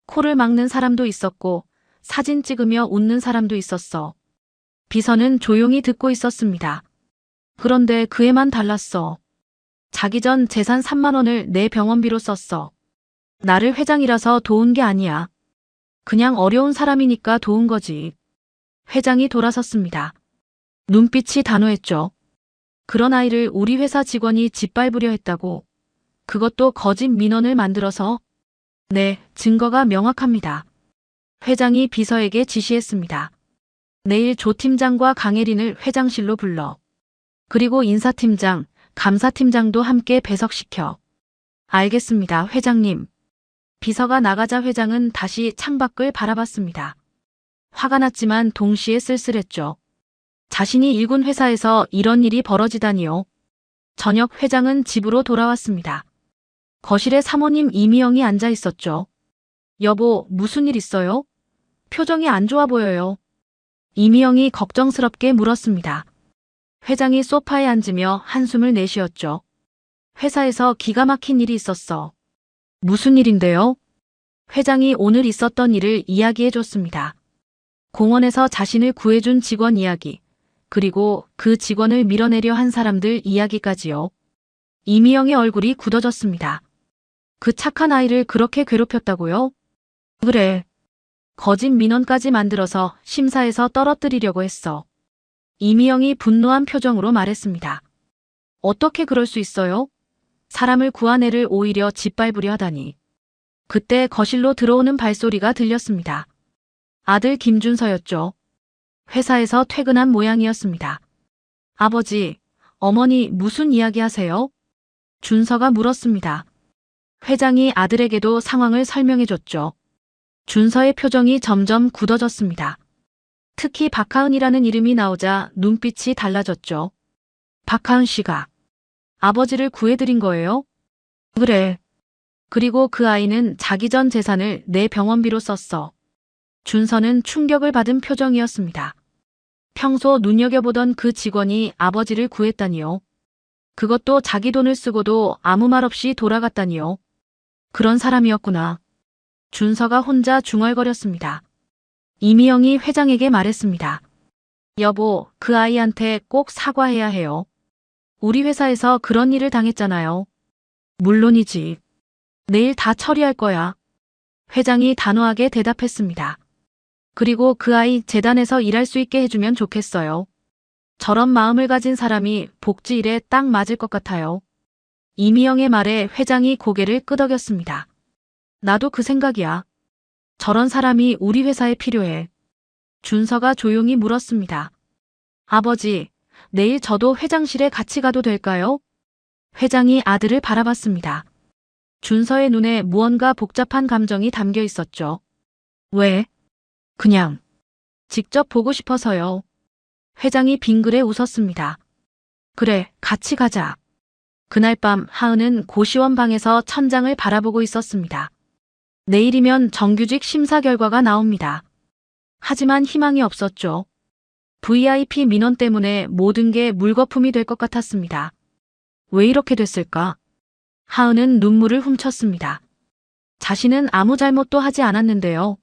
코를 막는 사람도 있었고 사진 찍으며 웃는 사람도 있었어. 비서는 조용히 듣고 있었습니다. 그런데 그 애만 달랐어. 자기 전 재산 3만 원을 내 병원비로 썼어. 나를 회장이라서 도운 게 아니야. 그냥 어려운 사람이니까 도운 거지. 회장이 돌아섰습니다. 눈빛이 단호했죠. 그런 아이를 우리 회사 직원이 짓밟으려 했다고. 그것도 거짓 민원을 만들어서. 네, 증거가 명확합니다. 회장이 비서에게 지시했습니다. 내일 조 팀장과 강혜린을 회장실로 불러. 그리고 인사팀장, 감사팀장도 함께 배석시켜. 알겠습니다, 회장님. 비서가 나가자 회장은 다시 창밖을 바라봤습니다. 화가 났지만 동시에 쓸쓸했죠. 자신이 일군 회사에서 이런 일이 벌어지다니요. 저녁 회장은 집으로 돌아왔습니다. 거실에 사모님 이미영이 앉아 있었죠. 여보, 무슨 일 있어요? 표정이 안 좋아 보여요. 이미영이 걱정스럽게 물었습니다. 회장이 소파에 앉으며 한숨을 내쉬었죠. 회사에서 기가 막힌 일이 있었어. 무슨 일인데요? 회장이 오늘 있었던 일을 이야기해 줬습니다. 공원에서 자신을 구해준 직원 이야기, 그리고 그 직원을 밀어내려 한 사람들 이야기까지요. 이미영의 얼굴이 굳어졌습니다. 그 착한 아이를 그렇게 괴롭혔다고요? 그래. 거짓 민원까지 만들어서 심사에서 떨어뜨리려고 했어. 이미영이 분노한 표정으로 말했습니다. 어떻게 그럴 수 있어요? 사람을 구한 애를 오히려 짓밟으려 하다니. 그때 거실로 들어오는 발소리가 들렸습니다. 아들 김준서였죠. 회사에서 퇴근한 모양이었습니다. 아버지, 어머니 무슨 이야기 하세요? 준서가 물었습니다. 회장이 아들에게도 상황을 설명해줬죠. 준서의 표정이 점점 굳어졌습니다. 특히 박하은이라는 이름이 나오자 눈빛이 달라졌죠. 박하은 씨가 아버지를 구해드린 거예요? 그래. 그리고 그 아이는 자기 전 재산을 내 병원비로 썼어. 준서는 충격을 받은 표정이었습니다. 평소 눈여겨보던 그 직원이 아버지를 구했다니요. 그것도 자기 돈을 쓰고도 아무 말 없이 돌아갔다니요. 그런 사람이었구나. 준서가 혼자 중얼거렸습니다. 이미영이 회장에게 말했습니다. 여보, 그 아이한테 꼭 사과해야 해요. 우리 회사에서 그런 일을 당했잖아요. 물론이지. 내일 다 처리할 거야. 회장이 단호하게 대답했습니다. 그리고 그 아이 재단에서 일할 수 있게 해주면 좋겠어요. 저런 마음을 가진 사람이 복지 일에 딱 맞을 것 같아요. 이미영의 말에 회장이 고개를 끄덕였습니다. 나도 그 생각이야. 저런 사람이 우리 회사에 필요해. 준서가 조용히 물었습니다. 아버지, 내일 저도 회장실에 같이 가도 될까요? 회장이 아들을 바라봤습니다. 준서의 눈에 무언가 복잡한 감정이 담겨 있었죠. 왜? 그냥 직접 보고 싶어서요. 회장이 빙그레 웃었습니다. 그래, 같이 가자. 그날 밤 하은은 고시원 방에서 천장을 바라보고 있었습니다. 내일이면 정규직 심사 결과가 나옵니다. 하지만 희망이 없었죠. VIP 민원 때문에 모든 게 물거품이 될 것 같았습니다. 왜 이렇게 됐을까? 하은은 눈물을 훔쳤습니다. 자신은 아무 잘못도 하지 않았는데요.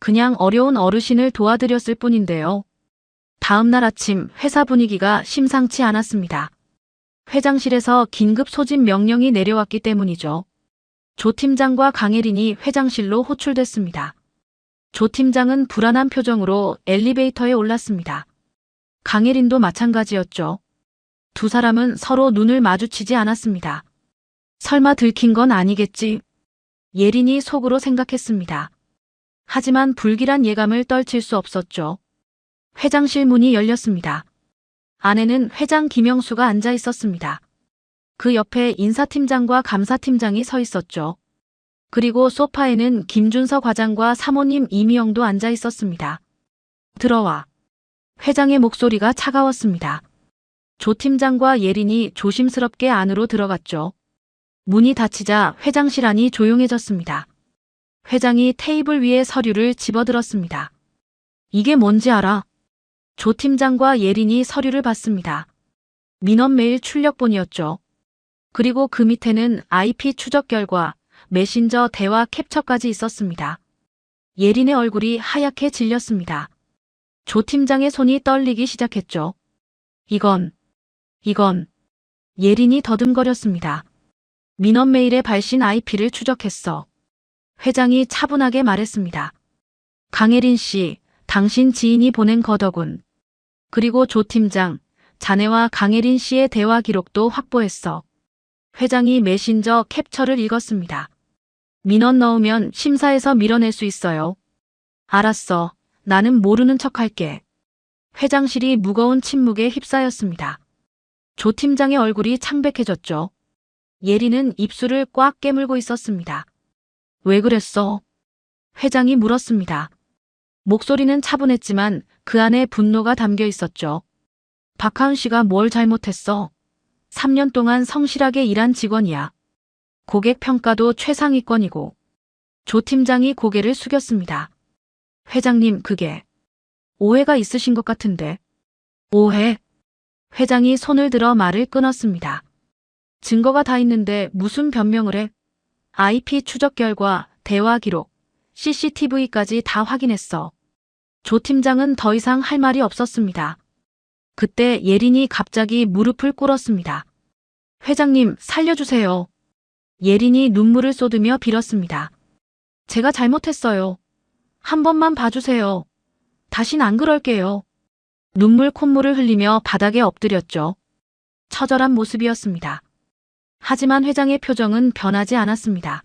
그냥 어려운 어르신을 도와드렸을 뿐인데요. 다음 날 아침 회사 분위기가 심상치 않았습니다. 회장실에서 긴급 소집 명령이 내려왔기 때문이죠. 조 팀장과 강혜린이 회장실로 호출됐습니다. 조 팀장은 불안한 표정으로 엘리베이터에 올랐습니다. 강혜린도 마찬가지였죠. 두 사람은 서로 눈을 마주치지 않았습니다. 설마 들킨 건 아니겠지? 예린이 속으로 생각했습니다. 하지만 불길한 예감을 떨칠 수 없었죠. 회장실 문이 열렸습니다. 안에는 회장 김영수가 앉아 있었습니다. 그 옆에 인사팀장과 감사팀장이 서 있었죠. 그리고 소파에는 김준서 과장과 사모님 이미영도 앉아 있었습니다. 들어와. 회장의 목소리가 차가웠습니다. 조 팀장과 예린이 조심스럽게 안으로 들어갔죠. 문이 닫히자 회장실 안이 조용해졌습니다. 회장이 테이블 위에 서류를 집어들었습니다. 이게 뭔지 알아? 조 팀장과 예린이 서류를 봤습니다. 민원 메일 출력본이었죠. 그리고 그 밑에는 IP 추적 결과, 메신저 대화 캡처까지 있었습니다. 예린의 얼굴이 하얗게 질렸습니다. 조 팀장의 손이 떨리기 시작했죠. 이건 예린이 더듬거렸습니다. 민원메일의 발신 IP를 추적했어. 회장이 차분하게 말했습니다. 강혜린 씨, 당신 지인이 보낸 거더군. 그리고 조 팀장, 자네와 강혜린 씨의 대화 기록도 확보했어. 회장이 메신저 캡처를 읽었습니다. 민원 넣으면 심사에서 밀어낼 수 있어요. 알았어. 나는 모르는 척할게. 회장실이 무거운 침묵에 휩싸였습니다. 조 팀장의 얼굴이 창백해졌죠. 예린은 입술을 꽉 깨물고 있었습니다. 왜 그랬어? 회장이 물었습니다. 목소리는 차분했지만 그 안에 분노가 담겨 있었죠. 박하은 씨가 뭘 잘못했어? 3년 동안 성실하게 일한 직원이야. 고객 평가도 최상위권이고. 조 팀장이 고개를 숙였습니다. 회장님, 그게 오해가 있으신 것 같은데. 오해? 회장이 손을 들어 말을 끊었습니다. 증거가 다 있는데 무슨 변명을 해? IP 추적 결과, 대화 기록, CCTV까지 다 확인했어. 조 팀장은 더 이상 할 말이 없었습니다. 그때 예린이 갑자기 무릎을 꿇었습니다. 회장님, 살려주세요. 예린이 눈물을 쏟으며 빌었습니다. 제가 잘못했어요. 한 번만 봐주세요. 다신 안 그럴게요. 눈물 콧물을 흘리며 바닥에 엎드렸죠. 처절한 모습이었습니다. 하지만 회장의 표정은 변하지 않았습니다.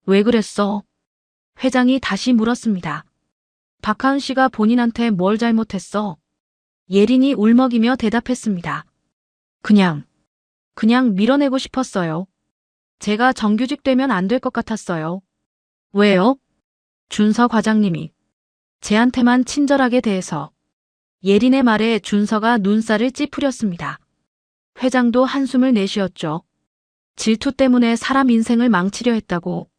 왜 그랬어? 회장이 다시 물었습니다. 박하은 씨가 본인한테 뭘 잘못했어? 예린이 울먹이며 대답했습니다. 그냥 밀어내고 싶었어요. 제가 정규직 되면 안 될 것 같았어요. 왜요? 준서 과장님이 쟤한테만 친절하게 대해서. 예린의 말에 준서가 눈살을 찌푸렸습니다. 회장도 한숨을 내쉬었죠. 질투 때문에 사람 인생을 망치려 했다고.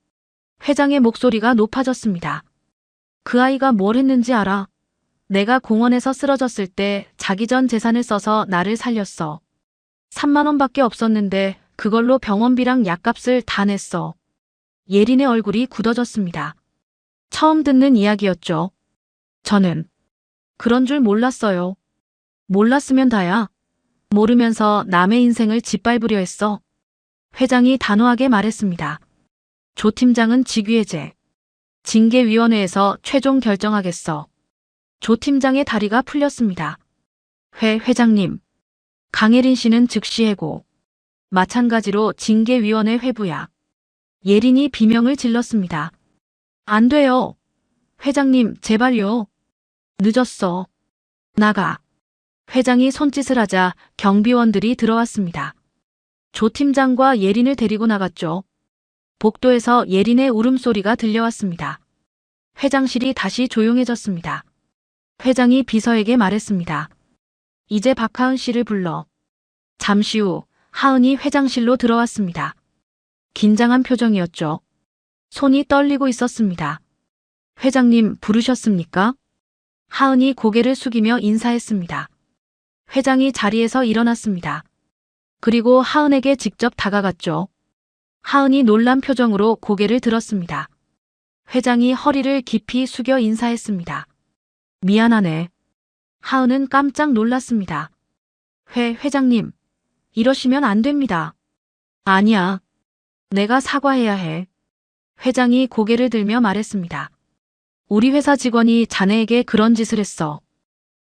회장의 목소리가 높아졌습니다. 그 아이가 뭘 했는지 알아? 내가 공원에서 쓰러졌을 때 자기 전 재산을 써서 나를 살렸어. 3만 원밖에 없었는데 그걸로 병원비랑 약값을 다 냈어. 예린의 얼굴이 굳어졌습니다. 처음 듣는 이야기였죠. 저는 그런 줄 몰랐어요. 몰랐으면 다야. 모르면서 남의 인생을 짓밟으려 했어. 회장이 단호하게 말했습니다. 조 팀장은 직위해제. 징계위원회에서 최종 결정하겠어. 조 팀장의 다리가 풀렸습니다. 회장님. 강혜린 씨는 즉시 해고. 마찬가지로 징계위원회 회부야. 예린이 비명을 질렀습니다. 안 돼요. 회장님, 제발요. 늦었어. 나가. 회장이 손짓을 하자 경비원들이 들어왔습니다. 조 팀장과 예린을 데리고 나갔죠. 복도에서 예린의 울음소리가 들려왔습니다. 회장실이 다시 조용해졌습니다. 회장이 비서에게 말했습니다. 이제 박하은 씨를 불러. 잠시 후 하은이 회장실로 들어왔습니다. 긴장한 표정이었죠. 손이 떨리고 있었습니다. 회장님 부르셨습니까? 하은이 고개를 숙이며 인사했습니다. 회장이 자리에서 일어났습니다. 그리고 하은에게 직접 다가갔죠. 하은이 놀란 표정으로 고개를 들었습니다. 회장이 허리를 깊이 숙여 인사했습니다. 미안하네. 하은은 깜짝 놀랐습니다. 회장님, 이러시면 안 됩니다. 아니야. 내가 사과해야 해. 회장이 고개를 들며 말했습니다. 우리 회사 직원이 자네에게 그런 짓을 했어.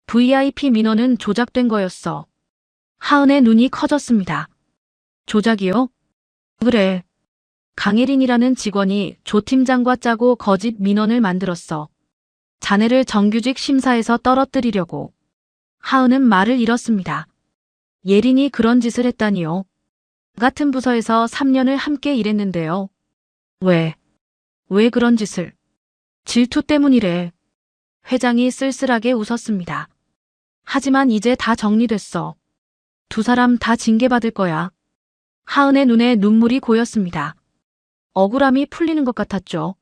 VIP 민원은 조작된 거였어. 하은의 눈이 커졌습니다. 조작이요? 그래. 강혜린이라는 직원이 조 팀장과 짜고 거짓 민원을 만들었어. 자네를 정규직 심사에서 떨어뜨리려고. 하은은 말을 잃었습니다. 예린이 그런 짓을 했다니요. 같은 부서에서 3년을 함께 일했는데요. 왜 그런 짓을? 질투 때문이래. 회장이 쓸쓸하게 웃었습니다. 하지만 이제 다 정리됐어. 두 사람 다 징계받을 거야. 하은의 눈에 눈물이 고였습니다. 억울함이 풀리는 것 같았죠.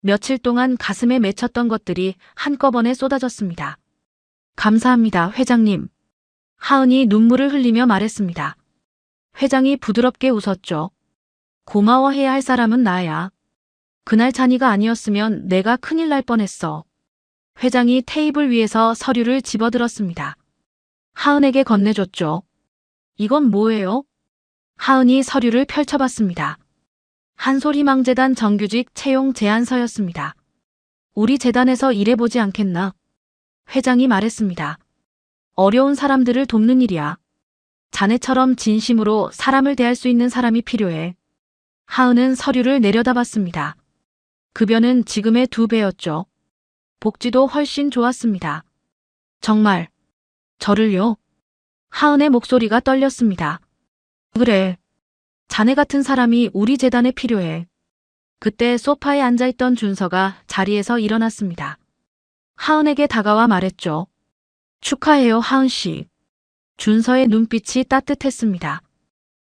며칠 동안 가슴에 맺혔던 것들이 한꺼번에 쏟아졌습니다. 감사합니다, 회장님. 하은이 눈물을 흘리며 말했습니다. 회장이 부드럽게 웃었죠. 고마워해야 할 사람은 나야. 그날 잔이가 아니었으면 내가 큰일 날 뻔했어. 회장이 테이블 위에서 서류를 집어들었습니다. 하은에게 건네줬죠. 이건 뭐예요? 하은이 서류를 펼쳐봤습니다. 한솔희망재단 정규직 채용 제안서였습니다. 우리 재단에서 일해보지 않겠나? 회장이 말했습니다. 어려운 사람들을 돕는 일이야. 자네처럼 진심으로 사람을 대할 수 있는 사람이 필요해. 하은은 서류를 내려다봤습니다. 급여는 지금의 2배였죠. 복지도 훨씬 좋았습니다. 정말 저를요? 하은의 목소리가 떨렸습니다. 그래. 자네 같은 사람이 우리 재단에 필요해. 그때 소파에 앉아있던 준서가 자리에서 일어났습니다. 하은에게 다가와 말했죠. 축하해요, 하은 씨. 준서의 눈빛이 따뜻했습니다.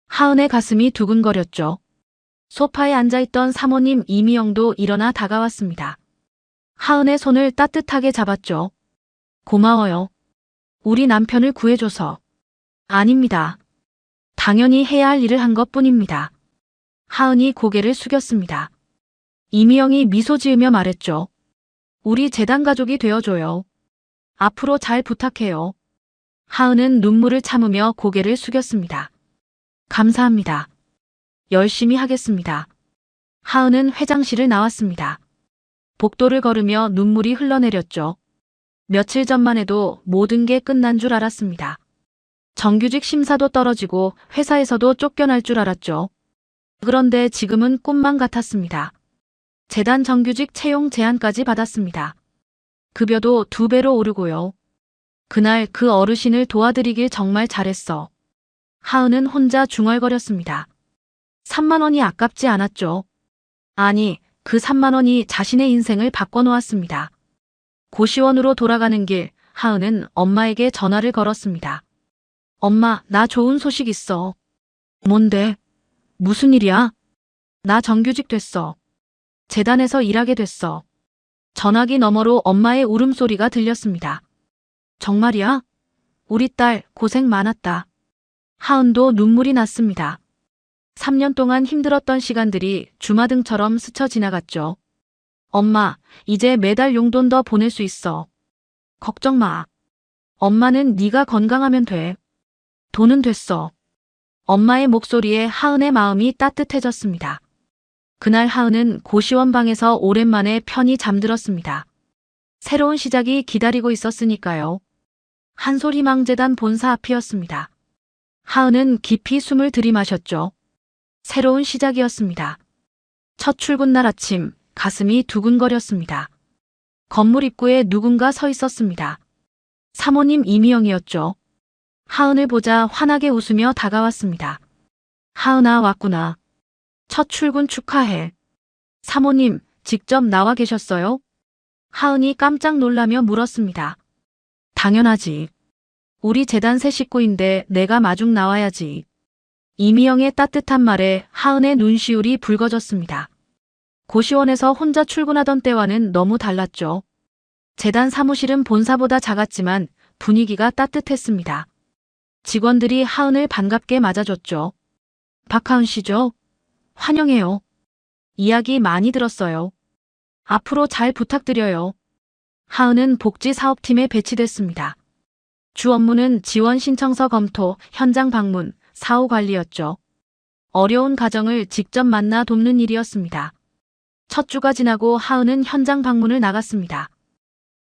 하은의 가슴이 두근거렸죠. 소파에 앉아있던 사모님 이미영도 일어나 다가왔습니다. 하은의 손을 따뜻하게 잡았죠. 고마워요. 우리 남편을 구해줘서. 아닙니다. 당연히 해야 할 일을 한 것뿐입니다. 하은이 고개를 숙였습니다. 이미영이 미소 지으며 말했죠. 우리 재단 가족이 되어줘요. 앞으로 잘 부탁해요. 하은은 눈물을 참으며 고개를 숙였습니다. 감사합니다. 열심히 하겠습니다. 하은은 회장실을 나왔습니다. 복도를 걸으며 눈물이 흘러내렸죠. 며칠 전만 해도 모든 게 끝난 줄 알았습니다. 정규직 심사도 떨어지고 회사에서도 쫓겨날 줄 알았죠. 그런데 지금은 꿈만 같았습니다. 재단 정규직 채용 제안까지 받았습니다. 급여도 2배로 오르고요. 그날 그 어르신을 도와드리길 정말 잘했어. 하은은 혼자 중얼거렸습니다. 3만 원이 아깝지 않았죠. 아니, 그 3만 원이 자신의 인생을 바꿔놓았습니다. 고시원으로 돌아가는 길, 하은은 엄마에게 전화를 걸었습니다. 엄마, 나 좋은 소식 있어. 뭔데? 무슨 일이야? 나 정규직 됐어. 재단에서 일하게 됐어. 전화기 너머로 엄마의 울음소리가 들렸습니다. 정말이야? 우리 딸 고생 많았다. 하은도 눈물이 났습니다. 3년 동안 힘들었던 시간들이 주마등처럼 스쳐 지나갔죠. 엄마, 이제 매달 용돈 더 보낼 수 있어. 걱정 마. 엄마는 네가 건강하면 돼. 돈은 됐어. 엄마의 목소리에 하은의 마음이 따뜻해졌습니다. 그날 하은은 고시원 방에서 오랜만에 편히 잠들었습니다. 새로운 시작이 기다리고 있었으니까요. 한솔희망재단 본사 앞이었습니다. 하은은 깊이 숨을 들이마셨죠. 새로운 시작이었습니다. 첫 출근 날 아침, 가슴이 두근거렸습니다. 건물 입구에 누군가 서 있었습니다. 사모님 이미영이었죠. 하은을 보자 환하게 웃으며 다가왔습니다. 하은아, 왔구나. 첫 출근 축하해. 사모님, 직접 나와 계셨어요? 하은이 깜짝 놀라며 물었습니다. 당연하지. 우리 재단 새 식구인데 내가 마중 나와야지. 이미영의 따뜻한 말에 하은의 눈시울이 붉어졌습니다. 고시원에서 혼자 출근하던 때와는 너무 달랐죠. 재단 사무실은 본사보다 작았지만 분위기가 따뜻했습니다. 직원들이 하은을 반갑게 맞아줬죠. 박하은 씨죠? 환영해요. 이야기 많이 들었어요. 앞으로 잘 부탁드려요. 하은은 복지사업팀에 배치됐습니다. 주 업무는 지원 신청서 검토, 현장 방문, 사후 관리였죠. 어려운 가정을 직접 만나 돕는 일이었습니다. 첫 주가 지나고 하은은 현장 방문을 나갔습니다.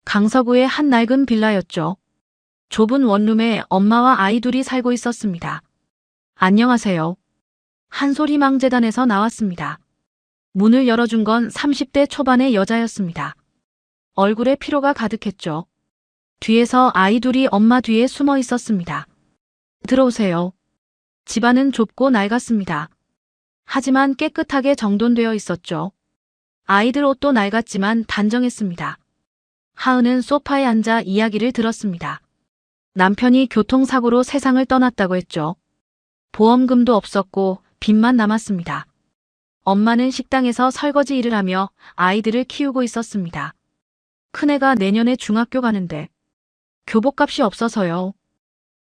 강서구의 한 낡은 빌라였죠. 좁은 원룸에 엄마와 아이 둘이 살고 있었습니다. 안녕하세요. 한솔희망재단에서 나왔습니다. 문을 열어준 건 30대 초반의 여자였습니다. 얼굴에 피로가 가득했죠. 뒤에서 아이 둘이 엄마 뒤에 숨어 있었습니다. 들어오세요. 집안은 좁고 낡았습니다. 하지만 깨끗하게 정돈되어 있었죠. 아이들 옷도 낡았지만 단정했습니다. 하은은 소파에 앉아 이야기를 들었습니다. 남편이 교통사고로 세상을 떠났다고 했죠. 보험금도 없었고 빚만 남았습니다. 엄마는 식당에서 설거지 일을 하며 아이들을 키우고 있었습니다. 큰애가 내년에 중학교 가는데 교복값이 없어서요.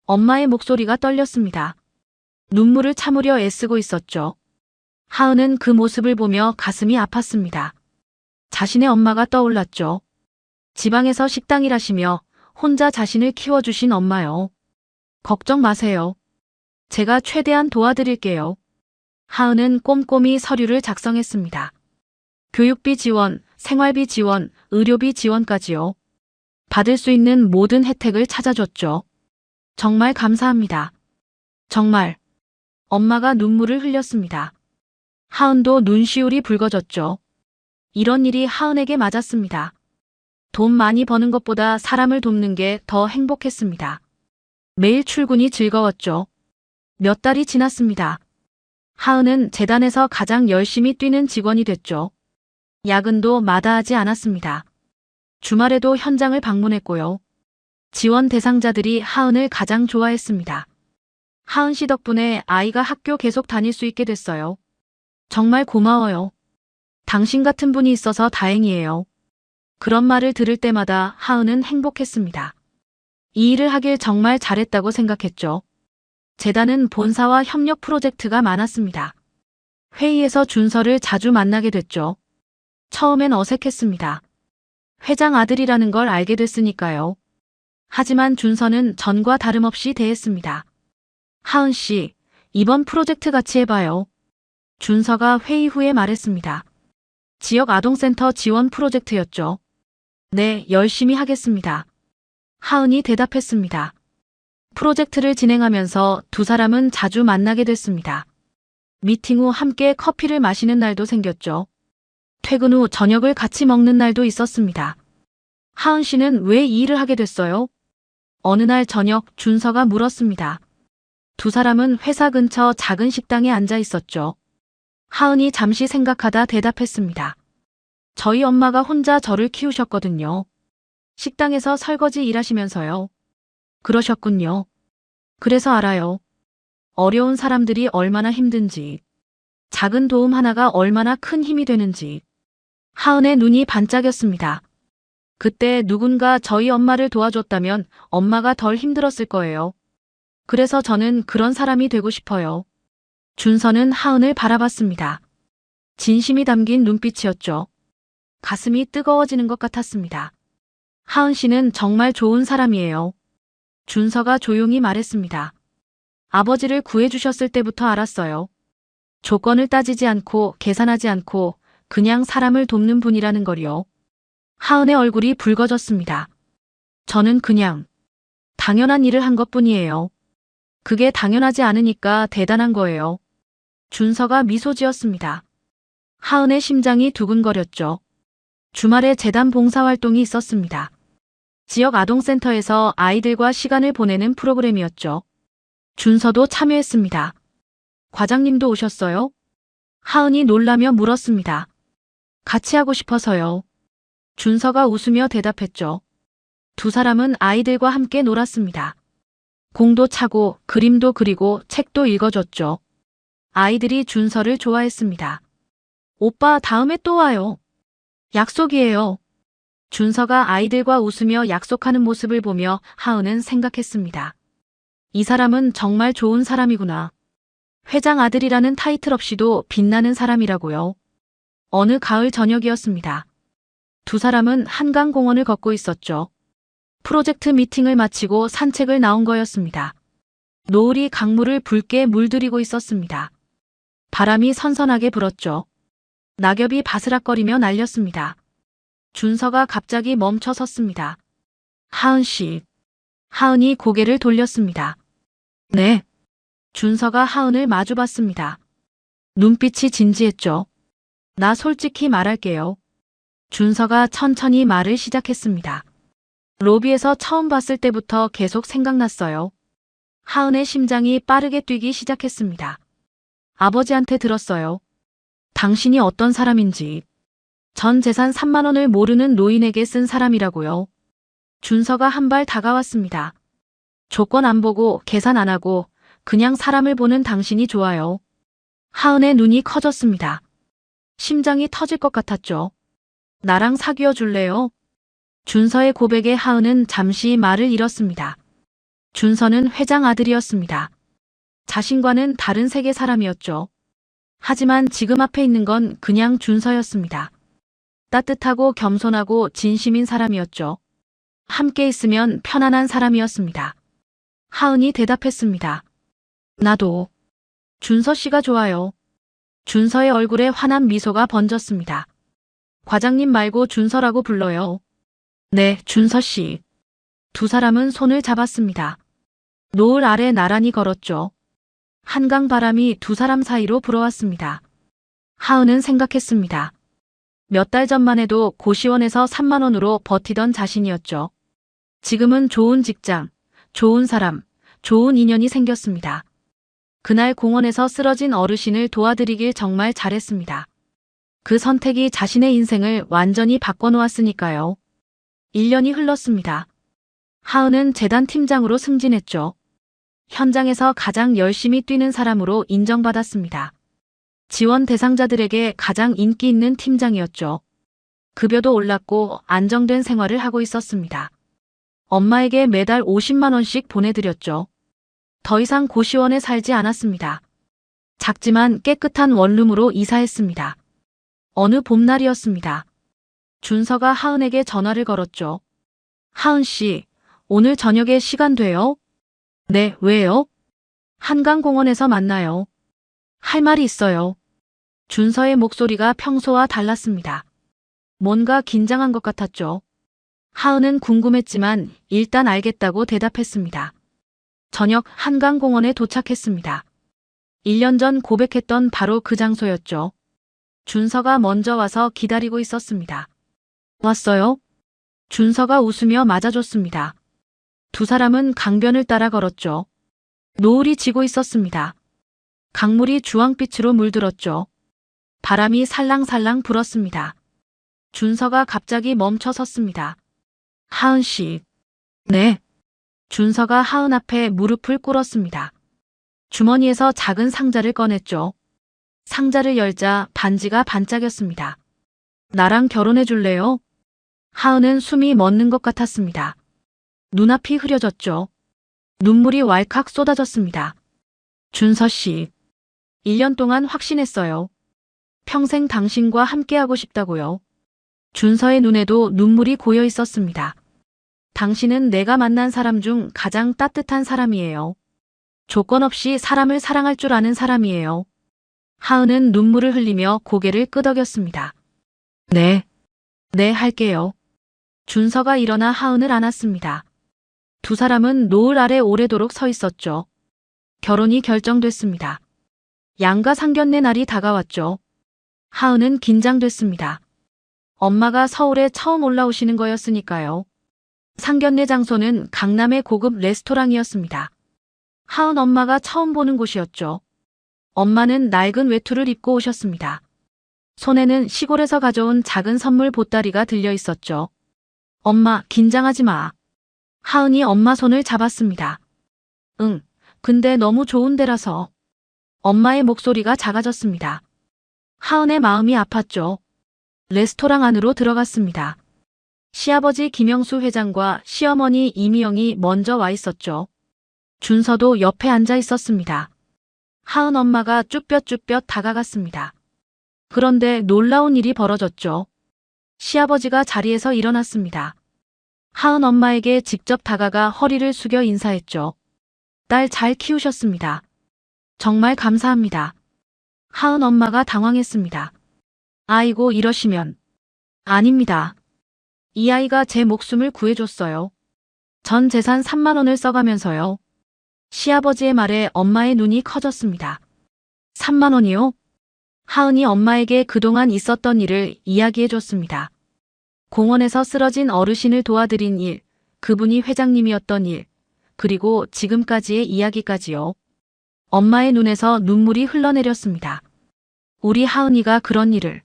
엄마의 목소리가 떨렸습니다. 눈물을 참으려 애쓰고 있었죠. 하은은 그 모습을 보며 가슴이 아팠습니다. 자신의 엄마가 떠올랐죠. 지방에서 식당 일하시며 혼자 자신을 키워주신 엄마요. 걱정 마세요. 제가 최대한 도와드릴게요. 하은은 꼼꼼히 서류를 작성했습니다. 교육비 지원, 생활비 지원, 의료비 지원까지요. 받을 수 있는 모든 혜택을 찾아줬죠. 정말 감사합니다. 정말. 엄마가 눈물을 흘렸습니다. 하은도 눈시울이 붉어졌죠. 이런 일이 하은에게 맞았습니다. 돈 많이 버는 것보다 사람을 돕는 게 더 행복했습니다. 매일 출근이 즐거웠죠. 몇 달이 지났습니다. 하은은 재단에서 가장 열심히 뛰는 직원이 됐죠. 야근도 마다하지 않았습니다. 주말에도 현장을 방문했고요. 지원 대상자들이 하은을 가장 좋아했습니다. 하은 씨 덕분에 아이가 학교 계속 다닐 수 있게 됐어요. 정말 고마워요. 당신 같은 분이 있어서 다행이에요. 그런 말을 들을 때마다 하은은 행복했습니다. 이 일을 하길 정말 잘했다고 생각했죠. 재단은 본사와 협력 프로젝트가 많았습니다. 회의에서 준서를 자주 만나게 됐죠. 처음엔 어색했습니다. 회장 아들이라는 걸 알게 됐으니까요. 하지만 준서는 전과 다름없이 대했습니다. 하은 씨, 이번 프로젝트 같이 해봐요. 준서가 회의 후에 말했습니다. 지역 아동센터 지원 프로젝트였죠. 네, 열심히 하겠습니다. 하은이 대답했습니다. 프로젝트를 진행하면서 두 사람은 자주 만나게 됐습니다. 미팅 후 함께 커피를 마시는 날도 생겼죠. 퇴근 후 저녁을 같이 먹는 날도 있었습니다. 하은 씨는 왜 이 일을 하게 됐어요? 어느 날 저녁 준서가 물었습니다. 두 사람은 회사 근처 작은 식당에 앉아 있었죠. 하은이 잠시 생각하다 대답했습니다. 저희 엄마가 혼자 저를 키우셨거든요. 식당에서 설거지 일하시면서요. 그러셨군요. 그래서 알아요. 어려운 사람들이 얼마나 힘든지, 작은 도움 하나가 얼마나 큰 힘이 되는지. 하은의 눈이 반짝였습니다. 그때 누군가 저희 엄마를 도와줬다면 엄마가 덜 힘들었을 거예요. 그래서 저는 그런 사람이 되고 싶어요. 준서는 하은을 바라봤습니다. 진심이 담긴 눈빛이었죠. 가슴이 뜨거워지는 것 같았습니다. 하은 씨는 정말 좋은 사람이에요. 준서가 조용히 말했습니다. 아버지를 구해주셨을 때부터 알았어요. 조건을 따지지 않고 계산하지 않고 그냥 사람을 돕는 분이라는 걸요. 하은의 얼굴이 붉어졌습니다. 저는 그냥 당연한 일을 한 것뿐이에요. 그게 당연하지 않으니까 대단한 거예요. 준서가 미소 지었습니다. 하은의 심장이 두근거렸죠. 주말에 재단 봉사활동이 있었습니다. 지역 아동센터에서 아이들과 시간을 보내는 프로그램이었죠. 준서도 참여했습니다. 과장님도 오셨어요? 하은이 놀라며 물었습니다. 같이 하고 싶어서요. 준서가 웃으며 대답했죠. 두 사람은 아이들과 함께 놀았습니다. 공도 차고 그림도 그리고 책도 읽어줬죠. 아이들이 준서를 좋아했습니다. 오빠 다음에 또 와요. 약속이에요. 준서가 아이들과 웃으며 약속하는 모습을 보며 하은은 생각했습니다. 이 사람은 정말 좋은 사람이구나. 회장 아들이라는 타이틀 없이도 빛나는 사람이라고요. 어느 가을 저녁이었습니다. 두 사람은 한강공원을 걷고 있었죠. 프로젝트 미팅을 마치고 산책을 나온 거였습니다. 노을이 강물을 붉게 물들이고 있었습니다. 바람이 선선하게 불었죠. 낙엽이 바스락거리며 날렸습니다. 준서가 갑자기 멈춰 섰습니다. 하은 씨. 하은이 고개를 돌렸습니다. 네. 준서가 하은을 마주봤습니다. 눈빛이 진지했죠. 나 솔직히 말할게요. 준서가 천천히 말을 시작했습니다. 로비에서 처음 봤을 때부터 계속 생각났어요. 하은의 심장이 빠르게 뛰기 시작했습니다. 아버지한테 들었어요. 당신이 어떤 사람인지. 전 재산 3만 원을 모르는 노인에게 쓴 사람이라고요. 준서가 한 발 다가왔습니다. 조건 안 보고 계산 안 하고 그냥 사람을 보는 당신이 좋아요. 하은의 눈이 커졌습니다. 심장이 터질 것 같았죠. 나랑 사귀어 줄래요? 준서의 고백에 하은은 잠시 말을 잃었습니다. 준서는 회장 아들이었습니다. 자신과는 다른 세계 사람이었죠. 하지만 지금 앞에 있는 건 그냥 준서였습니다. 따뜻하고 겸손하고 진심인 사람이었죠. 함께 있으면 편안한 사람이었습니다. 하은이 대답했습니다. 나도. 준서 씨가 좋아요. 준서의 얼굴에 환한 미소가 번졌습니다. 과장님 말고 준서라고 불러요. 네, 준서 씨. 두 사람은 손을 잡았습니다. 노을 아래 나란히 걸었죠. 한강 바람이 두 사람 사이로 불어왔습니다. 하은은 생각했습니다. 몇 달 전만 해도 고시원에서 3만 원으로 버티던 자신이었죠. 지금은 좋은 직장, 좋은 사람, 좋은 인연이 생겼습니다. 그날 공원에서 쓰러진 어르신을 도와드리길 정말 잘했습니다. 그 선택이 자신의 인생을 완전히 바꿔놓았으니까요. 1년이 흘렀습니다. 하은은 재단 팀장으로 승진했죠. 현장에서 가장 열심히 뛰는 사람으로 인정받았습니다. 지원 대상자들에게 가장 인기 있는 팀장이었죠. 급여도 올랐고 안정된 생활을 하고 있었습니다. 엄마에게 매달 50만 원씩 보내드렸죠. 더 이상 고시원에 살지 않았습니다. 작지만 깨끗한 원룸으로 이사했습니다. 어느 봄날이었습니다. 준서가 하은에게 전화를 걸었죠. 하은 씨, 오늘 저녁에 시간 돼요? 네, 왜요? 한강공원에서 만나요. 할 말이 있어요. 준서의 목소리가 평소와 달랐습니다. 뭔가 긴장한 것 같았죠. 하은은 궁금했지만 일단 알겠다고 대답했습니다. 저녁 한강공원에 도착했습니다. 1년 전 고백했던 바로 그 장소였죠. 준서가 먼저 와서 기다리고 있었습니다. 왔어요? 준서가 웃으며 맞아줬습니다. 두 사람은 강변을 따라 걸었죠. 노을이 지고 있었습니다. 강물이 주황빛으로 물들었죠. 바람이 살랑살랑 불었습니다. 준서가 갑자기 멈춰 섰습니다. 하은 씨. 네. 준서가 하은 앞에 무릎을 꿇었습니다. 주머니에서 작은 상자를 꺼냈죠. 상자를 열자 반지가 반짝였습니다. 나랑 결혼해 줄래요? 하은은 숨이 멎는 것 같았습니다. 눈앞이 흐려졌죠. 눈물이 왈칵 쏟아졌습니다. 준서 씨. 1년 동안 확신했어요. 평생 당신과 함께하고 싶다고요. 준서의 눈에도 눈물이 고여 있었습니다. 당신은 내가 만난 사람 중 가장 따뜻한 사람이에요. 조건 없이 사람을 사랑할 줄 아는 사람이에요. 하은은 눈물을 흘리며 고개를 끄덕였습니다. 네. 네, 할게요. 준서가 일어나 하은을 안았습니다. 두 사람은 노을 아래 오래도록 서 있었죠. 결혼이 결정됐습니다. 양가 상견례 날이 다가왔죠. 하은은 긴장됐습니다. 엄마가 서울에 처음 올라오시는 거였으니까요. 상견례 장소는 강남의 고급 레스토랑이었습니다. 하은 엄마가 처음 보는 곳이었죠. 엄마는 낡은 외투를 입고 오셨습니다. 손에는 시골에서 가져온 작은 선물 보따리가 들려 있었죠. 엄마, 긴장하지 마. 하은이 엄마 손을 잡았습니다. 응, 근데 너무 좋은 데라서. 엄마의 목소리가 작아졌습니다. 하은의 마음이 아팠죠. 레스토랑 안으로 들어갔습니다. 시아버지 김영수 회장과 시어머니 이미영이 먼저 와 있었죠. 준서도 옆에 앉아 있었습니다. 하은 엄마가 쭈뼛쭈뼛 다가갔습니다. 그런데 놀라운 일이 벌어졌죠. 시아버지가 자리에서 일어났습니다. 하은 엄마에게 직접 다가가 허리를 숙여 인사했죠. 딸 잘 키우셨습니다. 정말 감사합니다. 하은 엄마가 당황했습니다. 아이고, 이러시면. 아닙니다. 이 아이가 제 목숨을 구해줬어요. 전 재산 3만 원을 써가면서요. 시아버지의 말에 엄마의 눈이 커졌습니다. 3만 원이요? 하은이 엄마에게 그동안 있었던 일을 이야기해줬습니다. 공원에서 쓰러진 어르신을 도와드린 일, 그분이 회장님이었던 일, 그리고 지금까지의 이야기까지요. 엄마의 눈에서 눈물이 흘러내렸습니다. 우리 하은이가 그런 일을.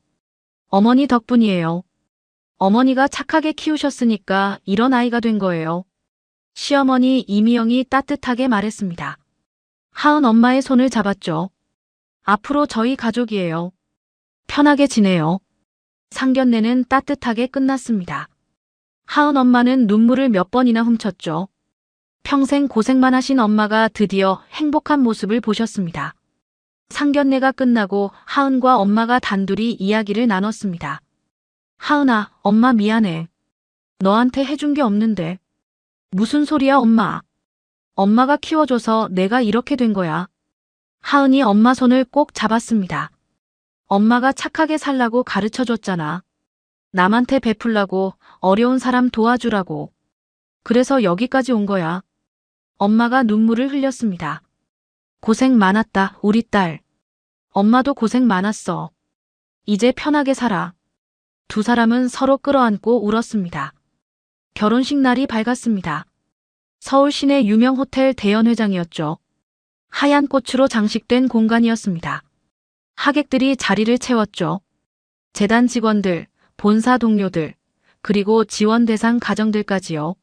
어머니 덕분이에요. 어머니가 착하게 키우셨으니까 이런 아이가 된 거예요. 시어머니 이미영이 따뜻하게 말했습니다. 하은 엄마의 손을 잡았죠. 앞으로 저희 가족이에요. 편하게 지내요. 상견례는 따뜻하게 끝났습니다. 하은 엄마는 눈물을 몇 번이나 훔쳤죠. 평생 고생만 하신 엄마가 드디어 행복한 모습을 보셨습니다. 상견례가 끝나고 하은과 엄마가 단둘이 이야기를 나눴습니다. 하은아, 엄마 미안해. 너한테 해준 게 없는데. 무슨 소리야, 엄마. 엄마가 키워줘서 내가 이렇게 된 거야. 하은이 엄마 손을 꼭 잡았습니다. 엄마가 착하게 살라고 가르쳐줬잖아. 남한테 베풀라고, 어려운 사람 도와주라고. 그래서 여기까지 온 거야. 엄마가 눈물을 흘렸습니다. 고생 많았다, 우리 딸. 엄마도 고생 많았어. 이제 편하게 살아. 두 사람은 서로 끌어안고 울었습니다. 결혼식 날이 밝았습니다. 서울 시내 유명 호텔 대연회장이었죠. 하얀 꽃으로 장식된 공간이었습니다. 하객들이 자리를 채웠죠. 재단 직원들, 본사 동료들, 그리고 지원 대상 가정들까지요.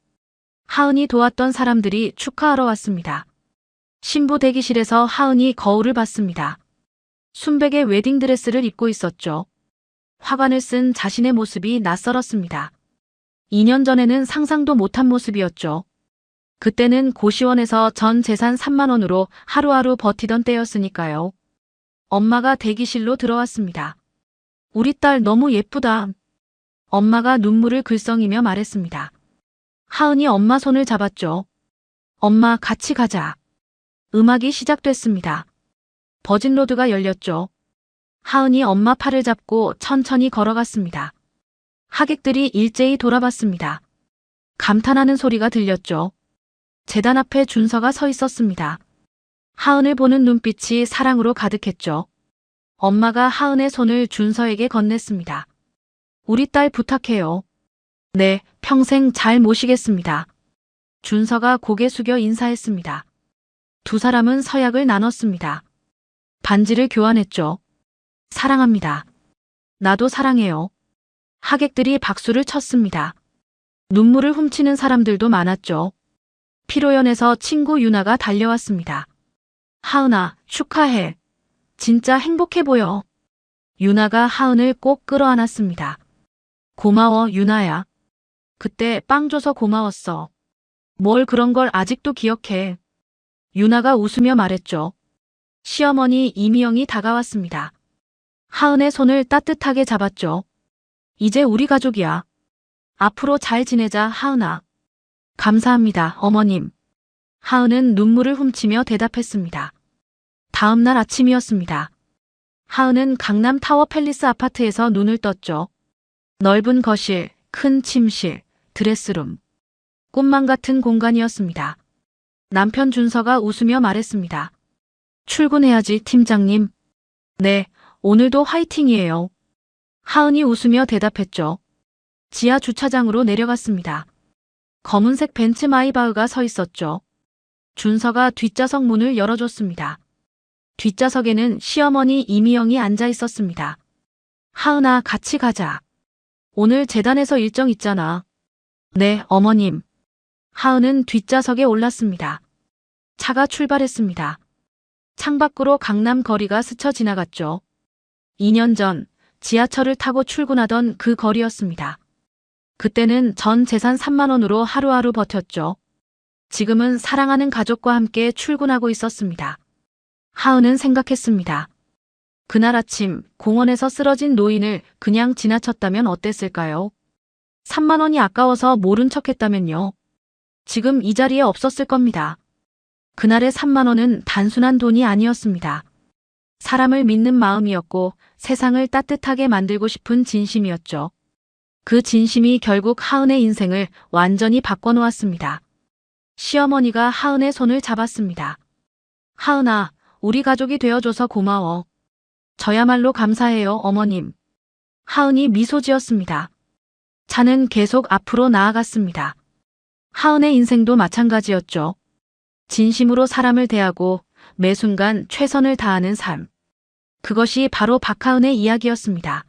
하은이 도왔던 사람들이 축하하러 왔습니다. 신부 대기실에서 하은이 거울을 봤습니다. 순백의 웨딩드레스를 입고 있었죠. 화관을 쓴 자신의 모습이 낯설었습니다. 2년 전에는 상상도 못한 모습이었죠. 그때는 고시원에서 전 재산 3만 원으로 하루하루 버티던 때였으니까요. 엄마가 대기실로 들어왔습니다. 우리 딸 너무 예쁘다. 엄마가 눈물을 글썽이며 말했습니다. 하은이 엄마 손을 잡았죠. 엄마 같이 가자. 음악이 시작됐습니다. 버진로드가 열렸죠. 하은이 엄마 팔을 잡고 천천히 걸어갔습니다. 하객들이 일제히 돌아봤습니다. 감탄하는 소리가 들렸죠. 재단 앞에 준서가 서 있었습니다. 하은을 보는 눈빛이 사랑으로 가득했죠. 엄마가 하은의 손을 준서에게 건넸습니다. 우리 딸 부탁해요. 네, 평생 잘 모시겠습니다. 준서가 고개 숙여 인사했습니다. 두 사람은 서약을 나눴습니다. 반지를 교환했죠. 사랑합니다. 나도 사랑해요. 하객들이 박수를 쳤습니다. 눈물을 훔치는 사람들도 많았죠. 피로연에서 친구 유나가 달려왔습니다. 하은아, 축하해. 진짜 행복해 보여. 유나가 하은을 꼭 끌어안았습니다. 고마워, 유나야. 그때 빵 줘서 고마웠어. 뭘 그런 걸 아직도 기억해. 유나가 웃으며 말했죠. 시어머니 이미영이 다가왔습니다. 하은의 손을 따뜻하게 잡았죠. 이제 우리 가족이야. 앞으로 잘 지내자, 하은아. 감사합니다, 어머님. 하은은 눈물을 훔치며 대답했습니다. 다음 날 아침이었습니다. 하은은 강남 타워 팰리스 아파트에서 눈을 떴죠. 넓은 거실, 큰 침실, 드레스룸. 꿈만 같은 공간이었습니다. 남편 준서가 웃으며 말했습니다. 출근해야지, 팀장님. 네, 오늘도 화이팅이에요. 하은이 웃으며 대답했죠. 지하 주차장으로 내려갔습니다. 검은색 벤츠 마이바흐가 서 있었죠. 준서가 뒷좌석 문을 열어줬습니다. 뒷좌석에는 시어머니 이미영이 앉아 있었습니다. 하은아, 같이 가자. 오늘 재단에서 일정 있잖아. 네, 어머님. 하은은 뒷좌석에 올랐습니다. 차가 출발했습니다. 창밖으로 강남 거리가 스쳐 지나갔죠. 2년 전 지하철을 타고 출근하던 그 거리였습니다. 그때는 전 재산 3만 원으로 하루하루 버텼죠. 지금은 사랑하는 가족과 함께 출근하고 있었습니다. 하은은 생각했습니다. 그날 아침 공원에서 쓰러진 노인을 그냥 지나쳤다면 어땠을까요? 3만 원이 아까워서 모른 척했다면요. 지금 이 자리에 없었을 겁니다. 그날의 3만 원은 단순한 돈이 아니었습니다. 사람을 믿는 마음이었고 세상을 따뜻하게 만들고 싶은 진심이었죠. 그 진심이 결국 하은의 인생을 완전히 바꿔놓았습니다. 시어머니가 하은의 손을 잡았습니다. 하은아, 우리 가족이 되어줘서 고마워. 저야말로 감사해요, 어머님. 하은이 미소 지었습니다. 차는 계속 앞으로 나아갔습니다. 하은의 인생도 마찬가지였죠. 진심으로 사람을 대하고 매 순간 최선을 다하는 삶. 그것이 바로 박하은의 이야기였습니다.